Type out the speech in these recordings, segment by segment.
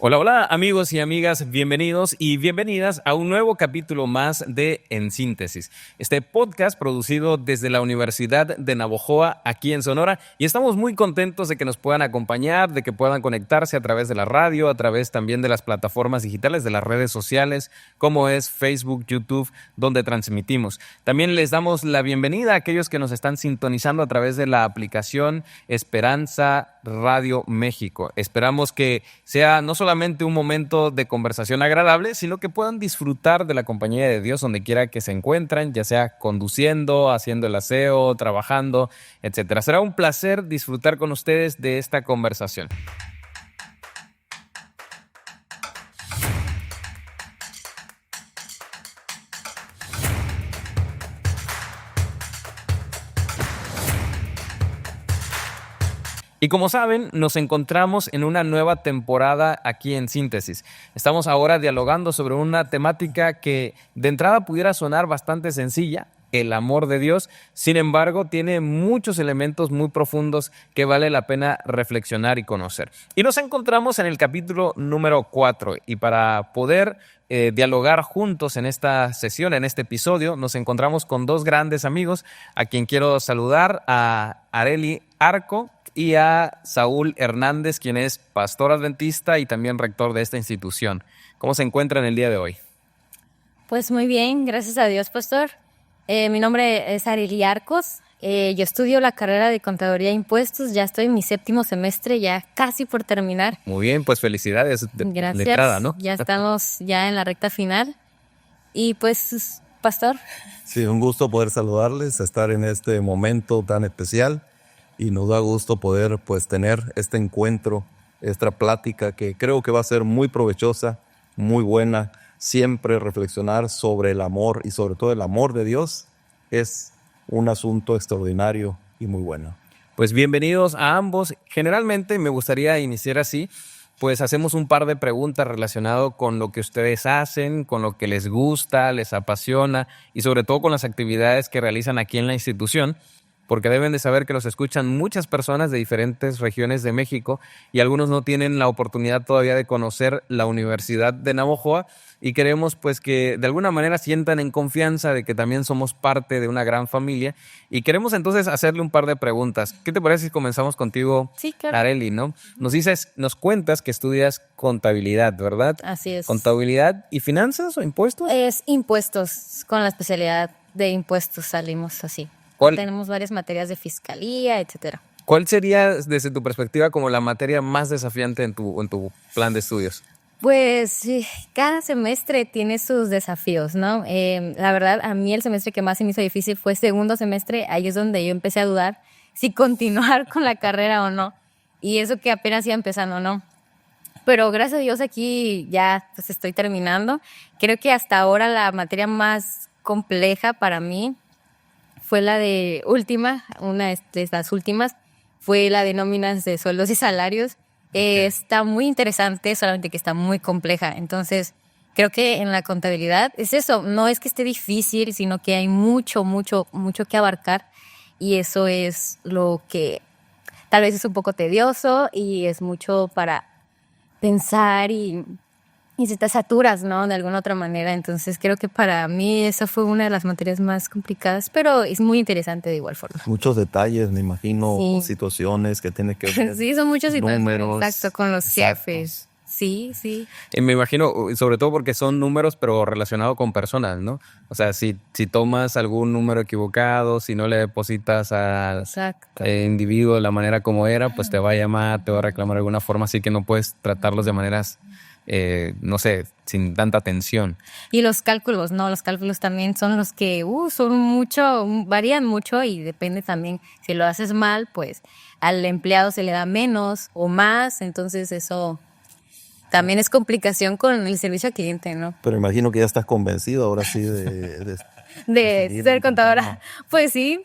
Hola, hola amigos y amigas, bienvenidos y bienvenidas a un nuevo capítulo más de En Síntesis, este podcast producido desde la Universidad de Navojoa aquí en Sonora, y estamos muy contentos de que nos puedan acompañar, de que puedan conectarse a través de la radio, a través también de las plataformas digitales, de las redes sociales como es Facebook, YouTube, donde transmitimos. También les damos la bienvenida a aquellos que nos están sintonizando a través de la aplicación Esperanza Radio México. Esperamos que sea no solamente un momento de conversación agradable, sino que puedan disfrutar de la compañía de Dios donde quiera que se encuentren, ya sea conduciendo, haciendo el aseo, trabajando, etcétera. Será un placer disfrutar con ustedes de esta conversación. Y como saben, nos encontramos en una nueva temporada aquí en Síntesis. Estamos ahora dialogando sobre una temática que de entrada pudiera sonar bastante sencilla, el amor de Dios. Sin embargo, tiene muchos elementos muy profundos que vale la pena reflexionar y conocer. Y nos encontramos en el capítulo número 4. Y para poder dialogar juntos en esta sesión, en este episodio, nos encontramos con dos grandes amigos, a quien quiero saludar, a Arely Arco y a Saúl Hernández, quien es pastor adventista y también rector de esta institución. ¿Cómo se encuentran el día de hoy? Pues muy bien, gracias a Dios, pastor. Mi nombre es Arely Arcos. Yo estudio la carrera de Contaduría e Impuestos. Ya estoy en mi 7º semestre, ya casi por terminar. Muy bien, pues felicidades. Gracias. Letrada, ¿no? Ya estamos ya en la recta final. Y pues, pastor. Sí, un gusto poder saludarles, estar en este momento tan especial. Y nos da gusto poder pues tener este encuentro, esta plática que creo que va a ser muy provechosa, muy buena. Siempre reflexionar sobre el amor y sobre todo el amor de Dios es un asunto extraordinario y muy bueno. Pues bienvenidos a ambos. Generalmente me gustaría iniciar así, pues hacemos un par de preguntas relacionadas con lo que ustedes hacen, con lo que les gusta, les apasiona y sobre todo con las actividades que realizan aquí en la institución, porque deben de saber que los escuchan muchas personas de diferentes regiones de México y algunos no tienen la oportunidad todavía de conocer la Universidad de Navojoa, y queremos pues que de alguna manera sientan en confianza de que también somos parte de una gran familia, y queremos entonces hacerle un par de preguntas. ¿Qué te parece si comenzamos contigo, Sí, claro. Arely, ¿no? Nos cuentas que estudias contabilidad, ¿verdad? Así es. ¿Contabilidad y finanzas o impuestos? Es impuestos, con la especialidad de impuestos salimos así. Tenemos varias materias de fiscalía, etcétera. ¿Cuál sería, desde tu perspectiva, como la materia más desafiante en tu plan de estudios? Pues sí, cada semestre tiene sus desafíos, ¿no? La verdad, a mí el semestre que más se me hizo difícil fue 2º semestre. Ahí es donde yo empecé a dudar si continuar con la carrera o no. Y eso que apenas iba empezando, ¿no? Pero gracias a Dios aquí ya pues estoy terminando. Creo que hasta ahora la materia más compleja para mí fue la de última, una de las últimas, fue la de nóminas de sueldos y salarios. Está muy interesante, solamente que está muy compleja. Entonces, creo que en la contabilidad es eso, no es que esté difícil, sino que hay mucho que abarcar, y eso es lo que tal vez es un poco tedioso y es mucho para pensar y si te saturas, ¿no? De alguna otra manera. Entonces creo que para mí esa fue una de las materias más complicadas, pero es muy interesante de igual forma. Muchos detalles, me imagino, Sí. situaciones que tienen que ver. Sí, son muchas situaciones. Números. Exacto, con los Exactos. jefes. Sí. Me imagino, sobre todo porque son números, pero relacionados con personas, ¿no? O sea, si tomas algún número equivocado, si no le depositas al Exacto. individuo de la manera como era, pues te va a llamar, te va a reclamar de alguna forma, así que no puedes tratarlos de maneras, no sé, sin tanta atención. Y los cálculos, ¿no? Los cálculos también son los que son mucho, varían mucho, y depende también, si lo haces mal, pues al empleado se le da menos o más, entonces eso también es complicación con el servicio al cliente, ¿no? Pero imagino que ya estás convencido ahora sí de ser contadora. Pues sí,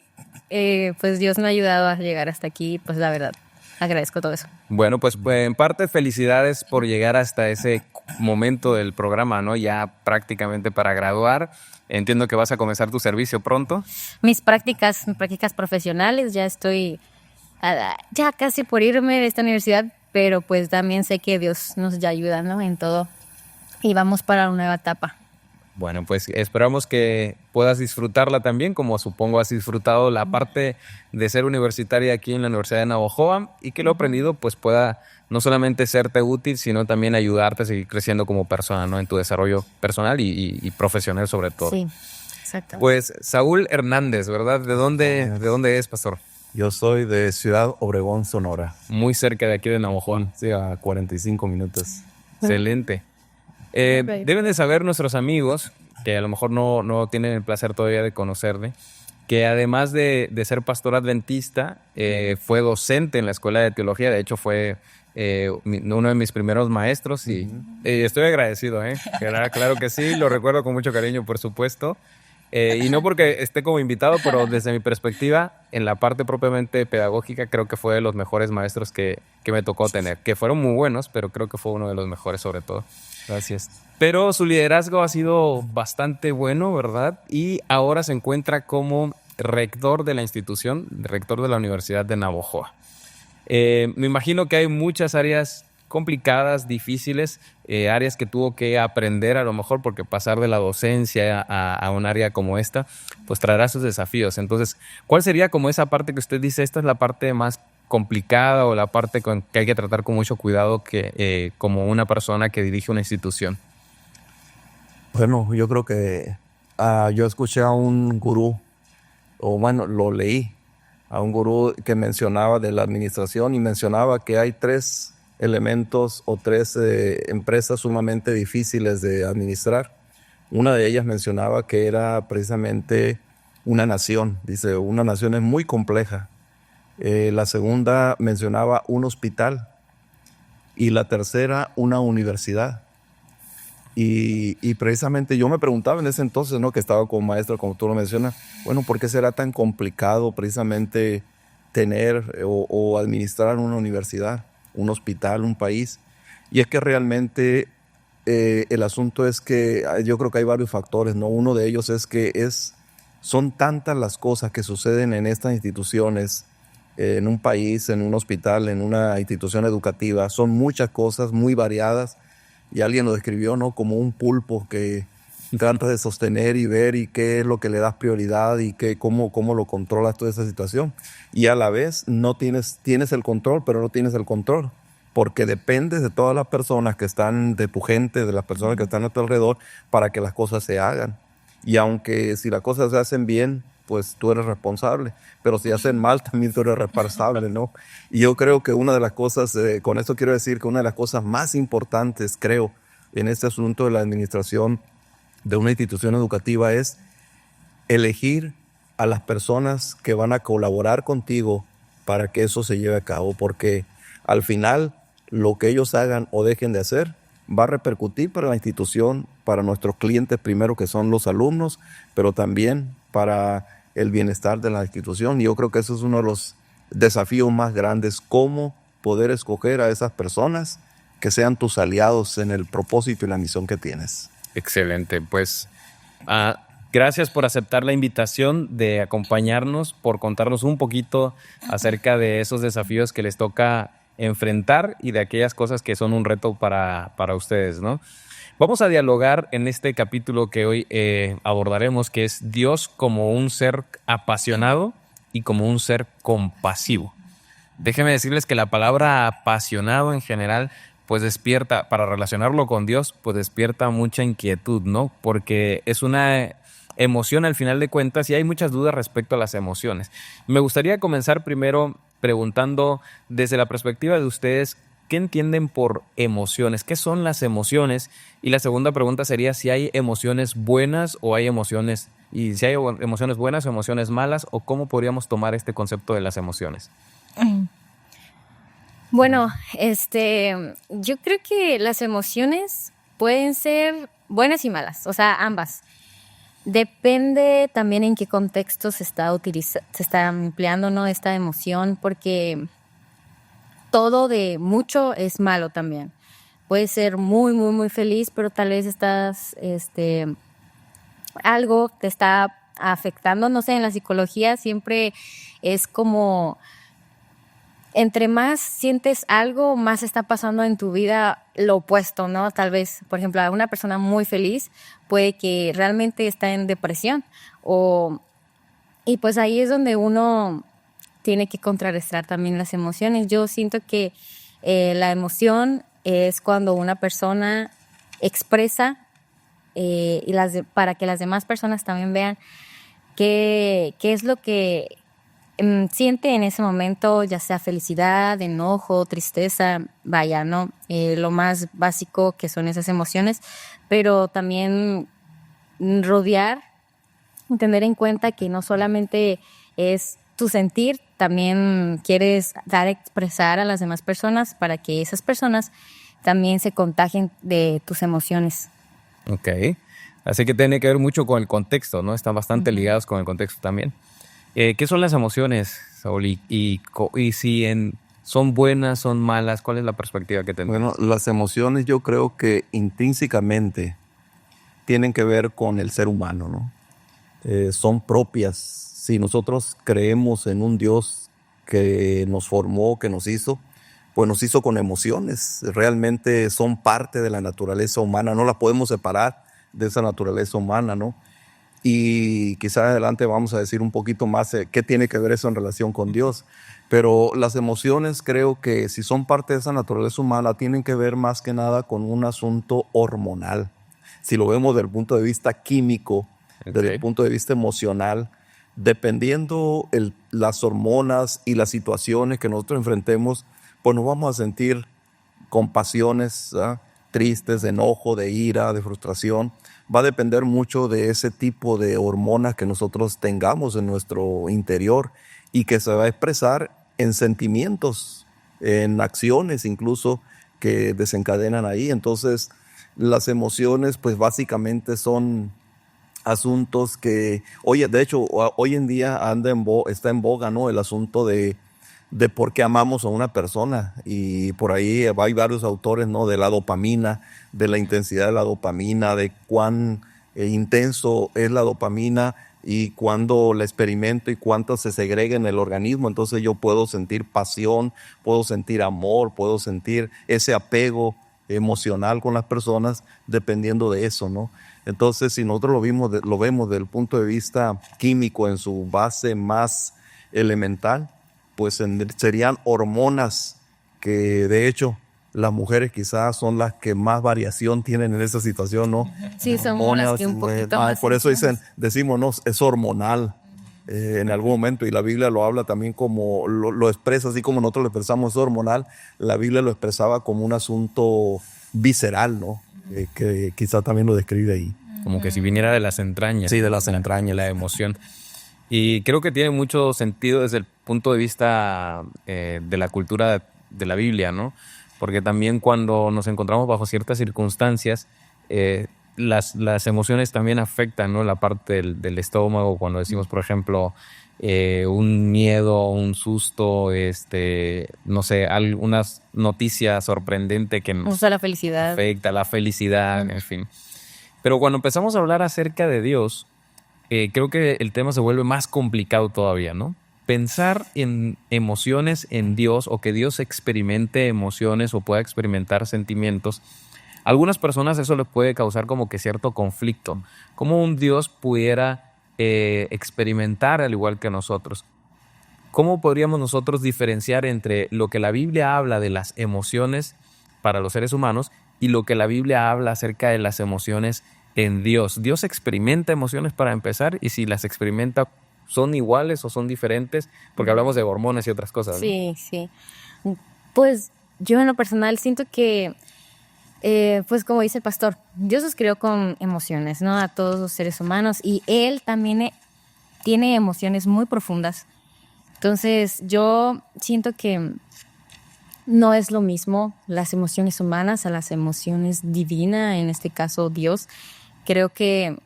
pues Dios me ha ayudado a llegar hasta aquí, pues la verdad, agradezco todo eso. Bueno, pues en parte felicidades por llegar hasta ese momento del programa, ¿no? Ya prácticamente para graduar. Entiendo que vas a comenzar tu servicio pronto. Mis prácticas profesionales, ya estoy ya casi por irme de esta universidad. pero pues también sé que Dios nos ya ayuda, ¿no? En todo, y vamos para una nueva etapa. Bueno, pues esperamos que puedas disfrutarla también, como supongo has disfrutado la parte de ser universitaria aquí en la Universidad de Navojoa, y que lo aprendido pues pueda no solamente serte útil, sino también ayudarte a seguir creciendo como persona, ¿no? En tu desarrollo personal y profesional sobre todo. Sí, exacto. Pues Saúl Hernández, ¿verdad? ¿De dónde es, pastor? Yo soy de Ciudad Obregón, Sonora. Muy cerca de aquí de Navojoa. Sí, a 45 minutos. Excelente. Deben de saber nuestros amigos, que a lo mejor no tienen el placer todavía de conocerle, que además de ser pastor adventista, fue docente en la Escuela de Teología. De hecho, fue uno de mis primeros maestros y estoy agradecido. Claro que sí, lo recuerdo con mucho cariño, por supuesto. Y no porque esté como invitado, pero desde mi perspectiva, en la parte propiamente pedagógica, creo que fue de los mejores maestros que me tocó tener, que fueron muy buenos, pero creo que fue uno de los mejores sobre todo. Gracias. Pero su liderazgo ha sido bastante bueno, ¿verdad? Y ahora se encuentra como rector de la institución, rector de la Universidad de Navojoa. Me imagino que hay muchas áreas complicadas, difíciles, áreas que tuvo que aprender a lo mejor, porque pasar de la docencia a un área como esta, pues traerá sus desafíos. Entonces, ¿cuál sería como esa parte que usted dice, esta es la parte más complicada o la parte que hay que tratar con mucho cuidado que como una persona que dirige una institución? Bueno, yo creo que yo escuché a un gurú, o bueno, lo leí, a un gurú que mencionaba de la administración y mencionaba que hay 3 elementos o 3 empresas sumamente difíciles de administrar. Una de ellas mencionaba que era precisamente una nación. Dice, una nación es muy compleja. La segunda mencionaba un hospital y la tercera una universidad. Y precisamente yo me preguntaba en ese entonces, ¿no? Que estaba como maestro, como tú lo mencionas, bueno, ¿por qué será tan complicado precisamente tener o administrar una universidad, un hospital, un país? Y es que realmente el asunto es que yo creo que hay varios factores, ¿no? Uno de ellos es que son tantas las cosas que suceden en estas instituciones, en un país, en un hospital, en una institución educativa. Son muchas cosas muy variadas. Y alguien lo describió, ¿no? Como un pulpo que trata de sostener y ver y qué es lo que le das prioridad y cómo lo controlas toda esa situación. Y a la vez tienes el control, pero no tienes el control. Porque dependes de todas las personas que están, de tu gente, de las personas que están a tu alrededor, para que las cosas se hagan. Y aunque si las cosas se hacen bien, pues tú eres responsable. Pero si hacen mal, también tú eres responsable, ¿no? Y yo creo que una de las cosas, con esto quiero decir que una de las cosas más importantes, creo, en este asunto de la administración de una institución educativa es elegir a las personas que van a colaborar contigo para que eso se lleve a cabo. Porque al final, lo que ellos hagan o dejen de hacer va a repercutir para la institución, para nuestros clientes primero, que son los alumnos, pero también para el bienestar de la institución. Y yo creo que eso es uno de los desafíos más grandes, cómo poder escoger a esas personas que sean tus aliados en el propósito y la misión que tienes. Excelente, pues gracias por aceptar la invitación de acompañarnos, por contarnos un poquito acerca de esos desafíos que les toca enfrentar y de aquellas cosas que son un reto para ustedes, ¿no? Vamos a dialogar en este capítulo que hoy abordaremos, que es Dios como un ser apasionado y como un ser compasivo. Déjenme decirles que la palabra apasionado en general, pues despierta, para relacionarlo con Dios, pues despierta mucha inquietud, ¿no? Porque es una emoción al final de cuentas y hay muchas dudas respecto a las emociones. Me gustaría comenzar primero preguntando desde la perspectiva de ustedes, ¿qué entienden por emociones? ¿Qué son las emociones? Y la segunda pregunta sería si hay emociones buenas o hay emociones, y si hay emociones buenas o emociones malas, o cómo podríamos tomar este concepto de las emociones. Bueno, yo creo que las emociones pueden ser buenas y malas, o sea, ambas. Depende también en qué contexto se está empleando, ¿no? Esta emoción, porque todo de mucho es malo también. Puedes ser muy, muy, muy feliz, pero tal vez algo te está afectando, no sé, en la psicología siempre es como entre más sientes algo, más está pasando en tu vida lo opuesto, ¿no? Tal vez, por ejemplo, a una persona muy feliz puede que realmente está en depresión y pues ahí es donde uno tiene que contrarrestar también las emociones. Yo siento que la emoción es cuando una persona expresa para que las demás personas también vean qué es lo que siente en ese momento, ya sea felicidad, enojo, tristeza, vaya, ¿no? Lo más básico que son esas emociones, pero también rodear, tener en cuenta que no solamente es tu sentir, también quieres dar a expresar a las demás personas para que esas personas también se contagien de tus emociones. Ok. Así que tiene que ver mucho con el contexto, ¿no? Están bastante ligados con el contexto también. ¿Qué son las emociones, Saúl? Y si son buenas, son malas, ¿cuál es la perspectiva que tenemos? Bueno, las emociones yo creo que intrínsecamente tienen que ver con el ser humano, ¿no? Son propias. Si nosotros creemos en un Dios que nos formó, que nos hizo, pues nos hizo con emociones. Realmente son parte de la naturaleza humana, no las podemos separar de esa naturaleza humana, ¿no? Y quizás adelante vamos a decir un poquito más qué tiene que ver eso en relación con Dios. Pero las emociones creo que si son parte de esa naturaleza humana tienen que ver más que nada con un asunto hormonal. Si lo vemos desde el punto de vista químico, desde el punto de vista emocional, dependiendo las hormonas y las situaciones que nosotros enfrentemos, pues nos vamos a sentir con pasiones tristes, de enojo, de ira, de frustración. Va a depender mucho de ese tipo de hormonas que nosotros tengamos en nuestro interior y que se va a expresar en sentimientos, en acciones incluso que desencadenan ahí. Entonces, las emociones pues básicamente son asuntos que, de hecho, hoy en día está en boga, ¿no? El asunto de por qué amamos a una persona, y por ahí hay varios autores, ¿no? De la dopamina, de la intensidad de la dopamina, de cuán intenso es la dopamina y cuándo la experimento y cuánto se segrega en el organismo. Entonces yo puedo sentir pasión, puedo sentir amor, puedo sentir ese apego emocional con las personas dependiendo de eso, ¿no? Entonces, si nosotros lo vemos desde el punto de vista químico en su base más elemental, pues serían hormonas que de hecho las mujeres quizás son las que más variación tienen en esa situación, ¿no? Sí, son hormonas que un poquito más. Por eso decimos, ¿no? Es hormonal en algún momento, y la Biblia lo habla también como, lo expresa así como nosotros lo expresamos, es hormonal. La Biblia lo expresaba como un asunto visceral, ¿no? Que quizás también lo describe ahí. Como que si viniera de las entrañas. Sí, de las entrañas. La emoción. Y creo que tiene mucho sentido desde el punto de vista de la cultura de la Biblia, ¿no? Porque también cuando nos encontramos bajo ciertas circunstancias, las emociones también afectan, ¿no? La parte del estómago, cuando decimos, por ejemplo, un miedo, un susto, no sé, alguna noticia sorprendente que nos usa la felicidad. Afecta la felicidad, en fin. Pero cuando empezamos a hablar acerca de Dios, creo que el tema se vuelve más complicado todavía, ¿no? Pensar en emociones en Dios, o que Dios experimente emociones o pueda experimentar sentimientos, a algunas personas eso les puede causar como que cierto conflicto. ¿Cómo un Dios pudiera experimentar al igual que nosotros? ¿Cómo podríamos nosotros diferenciar entre lo que la Biblia habla de las emociones para los seres humanos y lo que la Biblia habla acerca de las emociones en Dios? Dios experimenta emociones para empezar, y si las experimenta, ¿son iguales o son diferentes? Porque hablamos de hormonas y otras cosas, ¿no? Sí, sí. Pues yo en lo personal siento que, pues como dice el pastor, Dios nos creó con emociones, ¿no? A todos los seres humanos, y Él también tiene emociones muy profundas. Entonces yo siento que no es lo mismo las emociones humanas a las emociones divinas, en este caso Dios. Creo que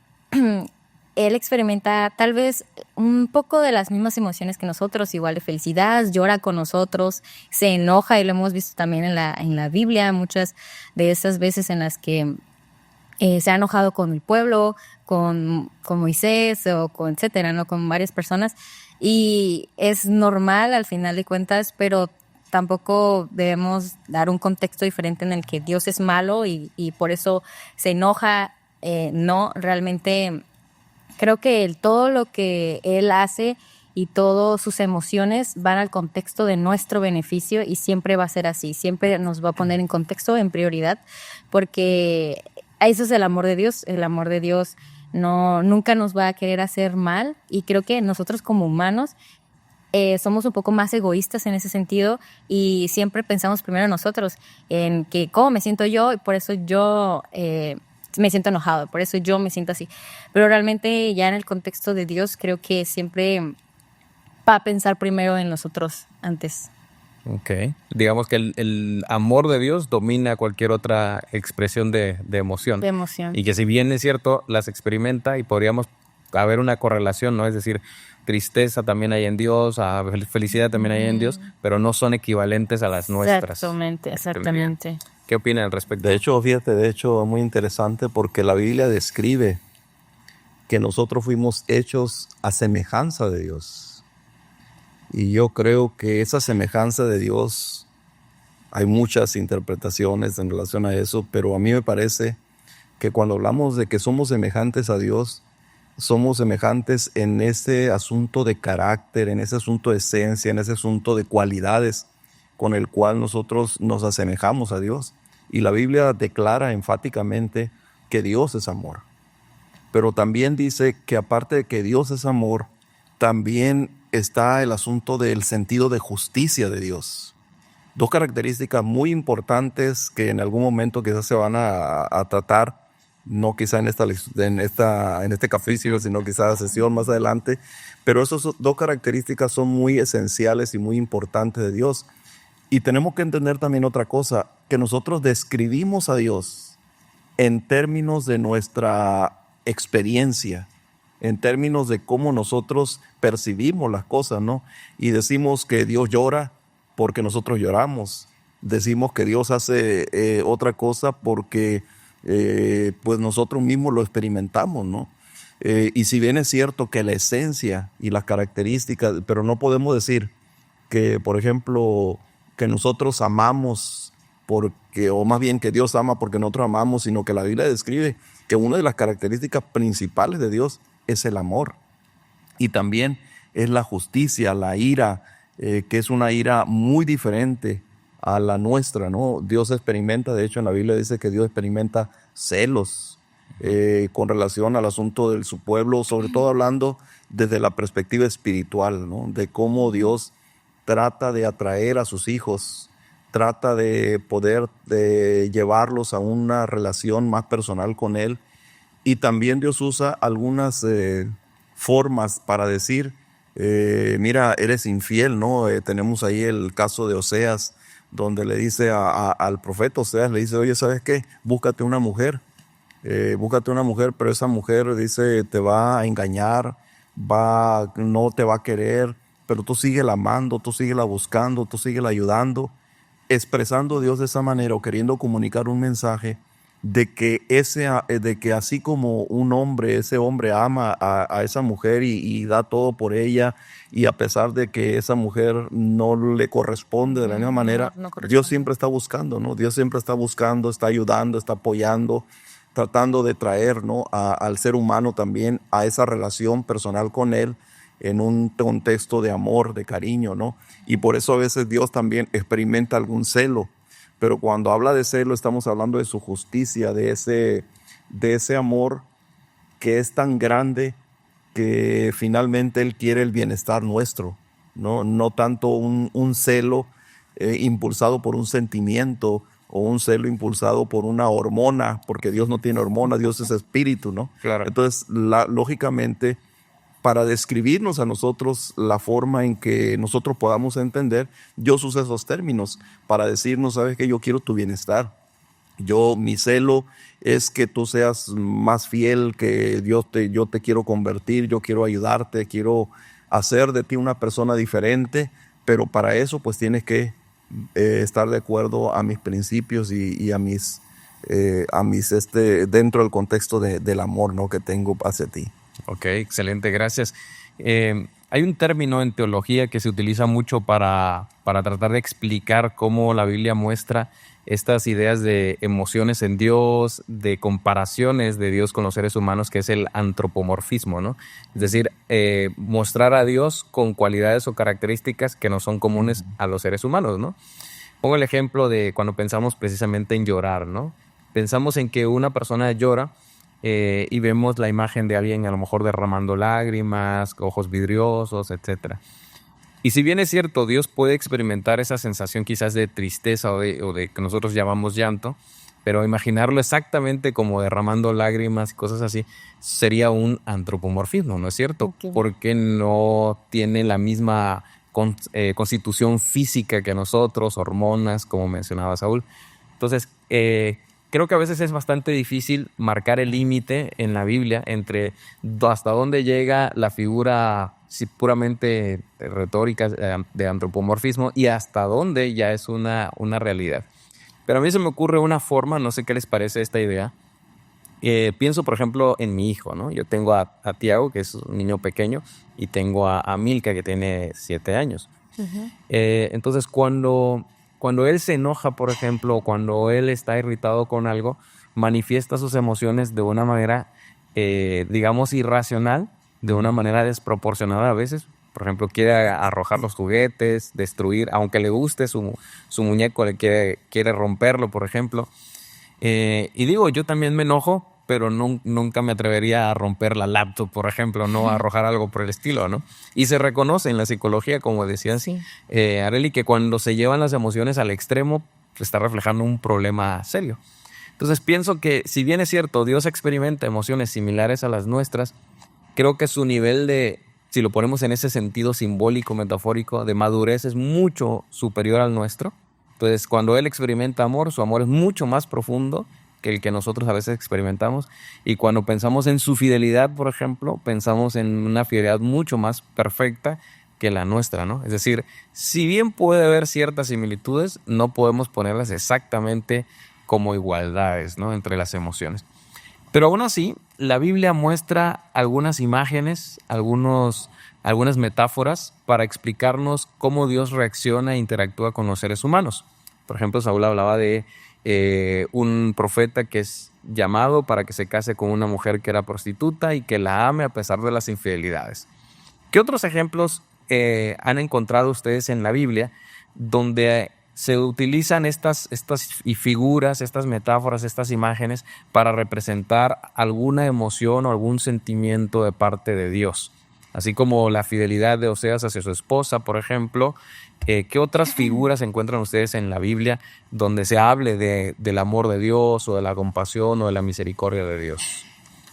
Él experimenta tal vez un poco de las mismas emociones que nosotros, igual de felicidad, llora con nosotros, se enoja, y lo hemos visto también en la Biblia, muchas de esas veces en las que se ha enojado con el pueblo, con Moisés o con etcétera, ¿no? Con varias personas, y es normal al final de cuentas, pero tampoco debemos dar un contexto diferente en el que Dios es malo y por eso se enoja. No, realmente creo que todo lo que Él hace y todas sus emociones van al contexto de nuestro beneficio y siempre va a ser así, siempre nos va a poner en contexto, en prioridad, porque eso es el amor de Dios. El amor de Dios nunca nos va a querer hacer mal, y creo que nosotros como humanos somos un poco más egoístas en ese sentido y siempre pensamos primero en nosotros, en que cómo me siento yo y por eso yo me siento enojado, por eso yo me siento así. Pero realmente ya en el contexto de Dios creo que siempre va a pensar primero en nosotros antes. Ok. Digamos que el amor de Dios domina cualquier otra expresión de emoción. De emoción. Y que si bien es cierto, las experimenta y podríamos haber una correlación, ¿no? Es decir, tristeza también hay en Dios, felicidad también hay en Dios, pero no son equivalentes a las nuestras. Exactamente. ¿Qué opinan al respecto? De hecho, fíjate, es muy interesante porque la Biblia describe que nosotros fuimos hechos a semejanza de Dios. Y yo creo que esa semejanza de Dios, hay muchas interpretaciones en relación a eso, pero a mí me parece que cuando hablamos de que somos semejantes a Dios, somos semejantes en ese asunto de carácter, en ese asunto de esencia, en ese asunto de cualidades con el cual nosotros nos asemejamos a Dios. Y la Biblia declara enfáticamente que Dios es amor. Pero también dice que aparte de que Dios es amor, también está el asunto del sentido de justicia de Dios. Dos características muy importantes que en algún momento quizás se van a tratar, no quizá en este capítulo, sino quizá la sesión más adelante, pero esas dos características son muy esenciales y muy importantes de Dios. Y tenemos que entender también otra cosa, que nosotros describimos a Dios en términos de nuestra experiencia, en términos de cómo nosotros percibimos las cosas, ¿no? Y decimos que Dios llora porque nosotros lloramos. Decimos que Dios hace otra cosa porque pues nosotros mismos lo experimentamos, ¿no? Y si bien es cierto que la esencia y las características, pero no podemos decir que, por ejemplo, que nosotros amamos porque, o más bien que Dios ama porque nosotros amamos, sino que la Biblia describe que una de las características principales de Dios es el amor. Y también es la justicia, la ira, que es una ira muy diferente a la nuestra, ¿no? Dios experimenta, de hecho en la Biblia dice que Dios experimenta celos con relación al asunto de su pueblo, sobre todo hablando desde la perspectiva espiritual, ¿no? De cómo Dios trata de atraer a sus hijos, trata de poder llevarlos a una relación más personal con Él. Y también Dios usa algunas formas para decir, mira, eres infiel, ¿no? Tenemos ahí el caso de Oseas, donde le dice al profeta Oseas, le dice, oye, ¿sabes qué? Búscate una mujer, pero esa mujer, dice, te va a engañar, no te va a querer, pero tú síguela amando, tú síguela buscando, tú síguela ayudando, expresando a Dios de esa manera o queriendo comunicar un mensaje de que así como ese hombre ama a esa mujer y da todo por ella, y a pesar de que esa mujer no le corresponde de la misma manera, Dios siempre está buscando, ¿no? Dios siempre está buscando, está ayudando, está apoyando, tratando de traer, ¿no? al ser humano también a esa relación personal con Él en un contexto de amor, de cariño, ¿no? Y por eso a veces Dios también experimenta algún celo. Pero cuando habla de celo, estamos hablando de su justicia, de ese amor que es tan grande que finalmente Él quiere el bienestar nuestro, no tanto un celo impulsado por un sentimiento o un celo impulsado por una hormona, porque Dios no tiene hormona, Dios es espíritu, ¿no? Claro. Entonces, lógicamente, para describirnos a nosotros la forma en que nosotros podamos entender, Dios usa esos términos para decirnos, sabes que yo quiero tu bienestar. Mi celo es que tú seas más fiel, que yo te quiero convertir, yo quiero ayudarte, quiero hacer de ti una persona diferente, pero para eso pues tienes que estar de acuerdo a mis principios y a mis dentro del contexto del amor, ¿no? que tengo hacia ti. Ok, excelente, gracias. Hay un término en teología que se utiliza mucho para tratar de explicar cómo la Biblia muestra estas ideas de emociones en Dios, de comparaciones de Dios con los seres humanos, que es el antropomorfismo, ¿no? Es decir, mostrar a Dios con cualidades o características que no son comunes a los seres humanos, ¿no? Pongo el ejemplo de cuando pensamos precisamente en llorar, ¿no? Pensamos en que una persona llora y vemos la imagen de alguien a lo mejor derramando lágrimas, ojos vidriosos, etcétera. Y si bien es cierto, Dios puede experimentar esa sensación quizás de tristeza o de que nosotros llamamos llanto, pero imaginarlo exactamente como derramando lágrimas y cosas así sería un antropomorfismo, ¿no es cierto? Ok. Porque no tiene la misma constitución física que nosotros, hormonas, como mencionaba Saúl. Entonces, creo que a veces es bastante difícil marcar el límite en la Biblia entre hasta dónde llega la figura puramente retórica de antropomorfismo y hasta dónde ya es una realidad. Pero a mí se me ocurre una forma, no sé qué les parece esta idea. Pienso, por ejemplo, en mi hijo, ¿no? Yo tengo a Tiago, que es un niño pequeño, y tengo a Milka, que tiene 7 años. Entonces, cuando él se enoja, por ejemplo, cuando él está irritado con algo, manifiesta sus emociones de una manera, digamos, irracional, de una manera desproporcionada a veces. Por ejemplo, quiere arrojar los juguetes, destruir, aunque le guste su muñeco, quiere romperlo, por ejemplo. Y digo, yo también me enojo, pero nunca me atrevería a romper la laptop, por ejemplo, no a arrojar algo por el estilo, ¿no? Y se reconoce en la psicología, como decías, Sí. Arely, que cuando se llevan las emociones al extremo, se está reflejando un problema serio. Entonces pienso que, si bien es cierto, Dios experimenta emociones similares a las nuestras, creo que su nivel de, si lo ponemos en ese sentido simbólico, metafórico, de madurez es mucho superior al nuestro. Entonces, cuando Él experimenta amor, su amor es mucho más profundo que el que nosotros a veces experimentamos. Y cuando pensamos en su fidelidad, por ejemplo, pensamos en una fidelidad mucho más perfecta que la nuestra, ¿no? Es decir, si bien puede haber ciertas similitudes, no podemos ponerlas exactamente como igualdades, ¿no?, entre las emociones. Pero aún así, la Biblia muestra algunas imágenes, algunas metáforas para explicarnos cómo Dios reacciona e interactúa con los seres humanos. Por ejemplo, Saúl hablaba de un profeta que es llamado para que se case con una mujer que era prostituta y que la ame a pesar de las infidelidades. ¿Qué otros ejemplos han encontrado ustedes en la Biblia donde se utilizan estas figuras, estas metáforas, estas imágenes para representar alguna emoción o algún sentimiento de parte de Dios? Así como la fidelidad de Oseas hacia su esposa, por ejemplo. ¿Qué otras figuras encuentran ustedes en la Biblia donde se hable del amor de Dios o de la compasión o de la misericordia de Dios?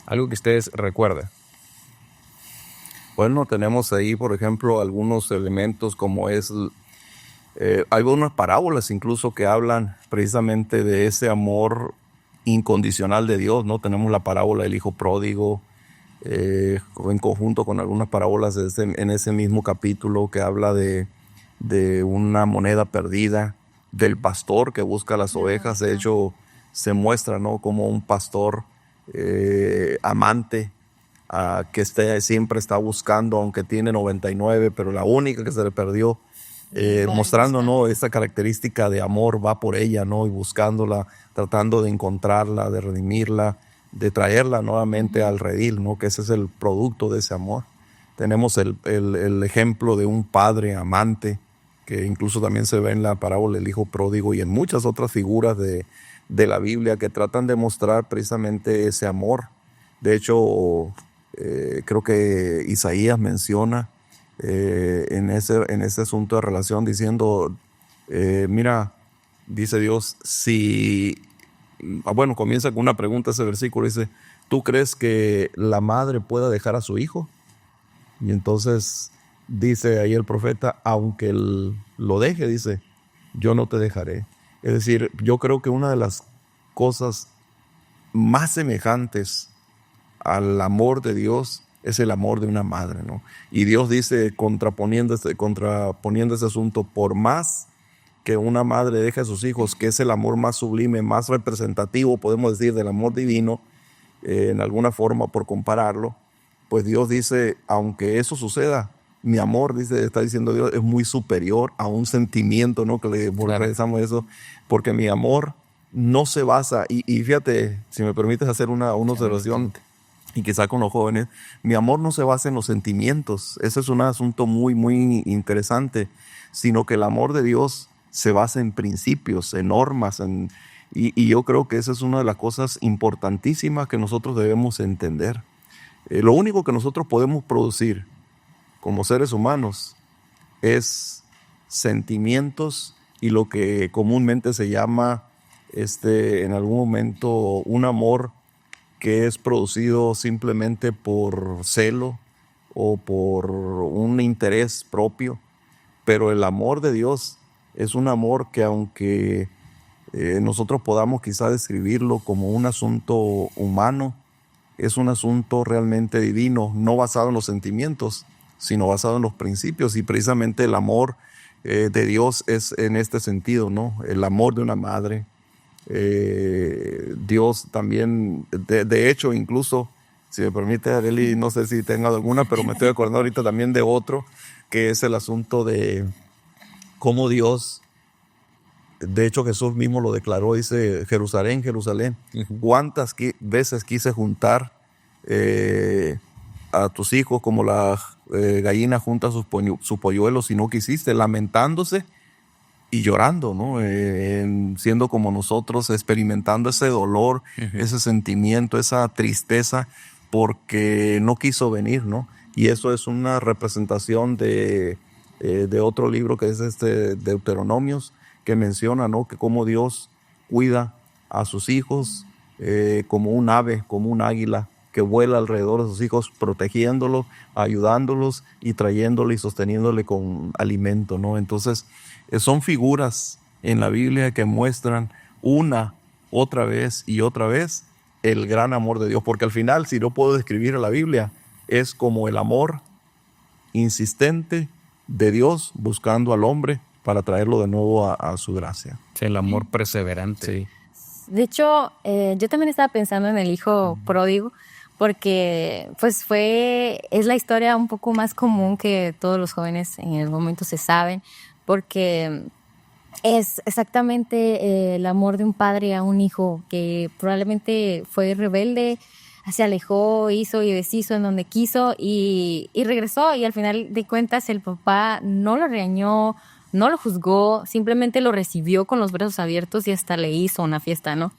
Algo que ustedes recuerden. Bueno, tenemos ahí, por ejemplo, algunos elementos como es... hay unas parábolas incluso que hablan precisamente de ese amor incondicional de Dios, ¿no? Tenemos la parábola del hijo pródigo, en conjunto con algunas parábolas en ese mismo capítulo que habla de una moneda perdida, del pastor que busca las ovejas. De hecho, se muestra, ¿no?, como un pastor amante que siempre está buscando, aunque tiene 99, pero la única que se le perdió, mostrando, ¿no?, esa característica de amor, va por ella, ¿no?, y buscándola, tratando de encontrarla, de redimirla, de traerla nuevamente al redil, ¿no?, que ese es el producto de ese amor. Tenemos el ejemplo de un padre amante, que incluso también se ve en la parábola del hijo pródigo y en muchas otras figuras de la Biblia que tratan de mostrar precisamente ese amor. De hecho, creo que Isaías menciona en ese asunto de relación diciendo, mira, dice Dios, bueno, comienza con una pregunta ese versículo, dice, ¿tú crees que la madre pueda dejar a su hijo? Y entonces dice ahí el profeta, aunque él lo deje, dice, yo no te dejaré. Es decir, yo creo que una de las cosas más semejantes al amor de Dios es el amor de una madre, ¿no? Y Dios dice, contraponiendo ese asunto, por más que una madre deje a sus hijos, que es el amor más sublime, más representativo, podemos decir, del amor divino, en alguna forma por compararlo, pues Dios dice, aunque eso suceda, mi amor, está diciendo Dios, es muy superior a un sentimiento, ¿no? Que le regresamos a eso, porque mi amor no se basa, y fíjate, si me permites hacer una observación, y quizá con los jóvenes, mi amor no se basa en los sentimientos, ese es un asunto muy, muy interesante, sino que el amor de Dios se basa en principios, en normas, y yo creo que esa es una de las cosas importantísimas que nosotros debemos entender. Lo único que nosotros podemos producir como seres humanos es sentimientos y lo que comúnmente se llama en algún momento un amor que es producido simplemente por celo o por un interés propio, pero el amor de Dios es un amor que aunque nosotros podamos quizá describirlo como un asunto humano, es un asunto realmente divino, no basado en los sentimientos, sino basado en los principios, y precisamente el amor de Dios es en este sentido, ¿no? El amor de una madre. Dios también, de hecho, incluso, si me permite, Arely, no sé si tenga alguna, pero me estoy acordando ahorita también de otro, que es el asunto de cómo Dios, de hecho Jesús mismo lo declaró, dice, Jerusalén, Jerusalén, ¿cuántas veces quise juntar a tus hijos como la gallina junta sus polluelos y no quisiste, lamentándose y llorando, ¿no? Siendo como nosotros, experimentando ese dolor, ese sentimiento, esa tristeza, porque no quiso venir, ¿no? Y eso es una representación de otro libro que es Deuteronomios, que menciona, ¿no? Que cómo Dios cuida a sus hijos como un ave, como un águila, que vuela alrededor de sus hijos, protegiéndolos, ayudándolos y trayéndole y sosteniéndole con alimento, ¿no? Entonces, son figuras en la Biblia que muestran otra vez el gran amor de Dios, porque al final, si no puedo describir a la Biblia, es como el amor insistente de Dios buscando al hombre para traerlo de nuevo a su gracia. Sí, el amor perseverante. Sí. De hecho, yo también estaba pensando en el hijo pródigo, porque pues es la historia un poco más común que todos los jóvenes en el momento se saben, porque es exactamente el amor de un padre a un hijo que probablemente fue rebelde, se alejó, hizo y deshizo en donde quiso y regresó, y al final de cuentas el papá no lo regañó, no lo juzgó, simplemente lo recibió con los brazos abiertos y hasta le hizo una fiesta, ¿no?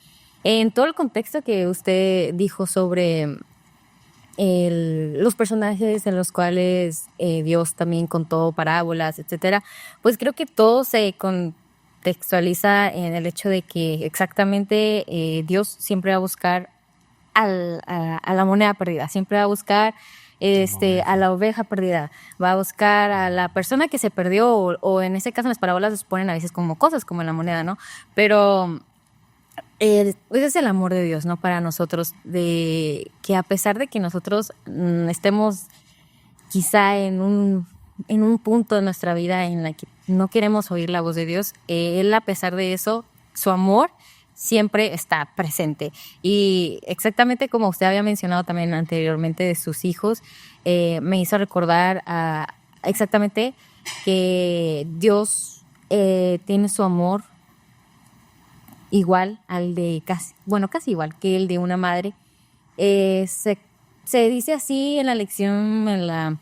En todo el contexto que usted dijo sobre los personajes en los cuales Dios también contó parábolas, etcétera, pues creo que todo se contextualiza en el hecho de que exactamente Dios siempre va a buscar a la moneda perdida, siempre va a buscar a la oveja perdida, va a buscar a la persona que se perdió, o en ese caso en las parábolas les ponen a veces como cosas como la moneda, ¿no? Pero ese es el amor de Dios, ¿no? Para nosotros, de que a pesar de que nosotros estemos quizá en un punto de nuestra vida en la que no queremos oír la voz de Dios, Él, a pesar de eso, su amor siempre está presente. Y exactamente como usted había mencionado también anteriormente de sus hijos, me hizo recordar exactamente que Dios tiene su amor igual al de casi igual que el de una madre. Se dice así en la lección, en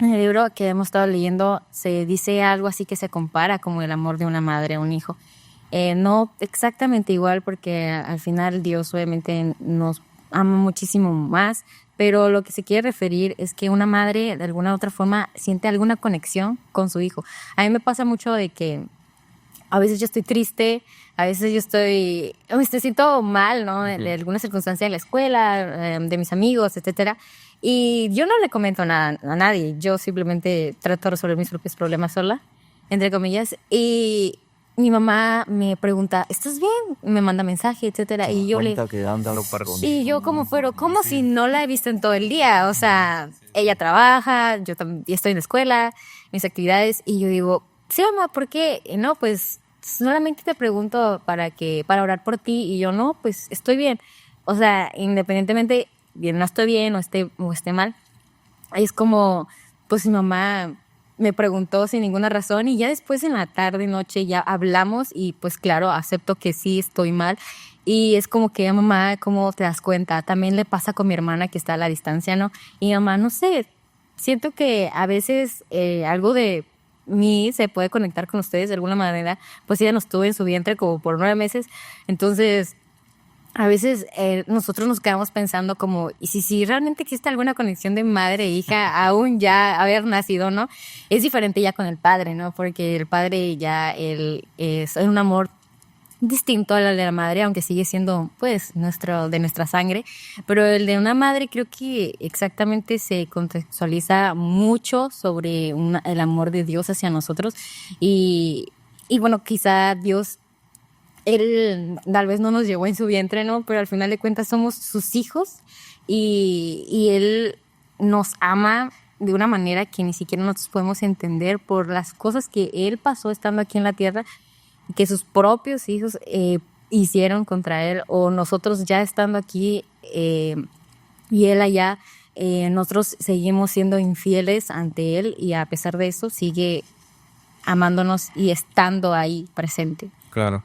el libro que hemos estado leyendo, se dice algo así que se compara como el amor de una madre a un hijo. No exactamente igual, porque al final Dios obviamente nos ama muchísimo más, pero lo que se quiere referir es que una madre de alguna u otra forma siente alguna conexión con su hijo. A mí me pasa mucho de que a veces yo estoy triste, a veces me siento mal, ¿no? De alguna circunstancia en la escuela, de mis amigos, etcétera. Y yo no le comento nada a nadie. Yo simplemente trato de resolver mis propios problemas sola, entre comillas. Y mi mamá me pregunta, ¿estás bien? Me manda mensaje, etcétera. Y yo como si no la he visto en todo el día. O sea, ella trabaja, yo también estoy en la escuela, mis actividades. Y yo digo, sí, mamá, ¿por qué? No, pues solamente te pregunto para orar por ti. Y yo, no, pues estoy bien. O sea, independientemente, bien, no estoy bien o esté mal, es como, pues mi mamá me preguntó sin ninguna razón y ya después en la tarde, noche ya hablamos y pues claro, acepto que sí estoy mal. Y es como que, mamá, ¿cómo te das cuenta? También le pasa con mi hermana que está a la distancia, ¿no? Y mamá, no sé, siento que a veces algo de mí se puede conectar con ustedes de alguna manera. Pues ella nos tuvo en su vientre como por 9 meses. Entonces, a veces nosotros nos quedamos pensando como, ¿y si realmente existe alguna conexión de madre e hija aún ya haber nacido, ¿no? Es diferente ya con el padre, ¿no? Porque el padre ya él es un amor distinto al de la madre, aunque sigue siendo pues de nuestra sangre, pero el de una madre creo que exactamente se contextualiza mucho sobre el amor de Dios hacia nosotros y bueno, quizá Dios, él tal vez no nos llevó en su vientre, ¿no? Pero al final de cuentas somos sus hijos y él nos ama de una manera que ni siquiera nosotros podemos entender por las cosas que él pasó estando aquí en la tierra, que sus propios hijos hicieron contra él, o nosotros ya estando aquí y él allá, nosotros seguimos siendo infieles ante él y a pesar de eso sigue amándonos y estando ahí presente. Claro.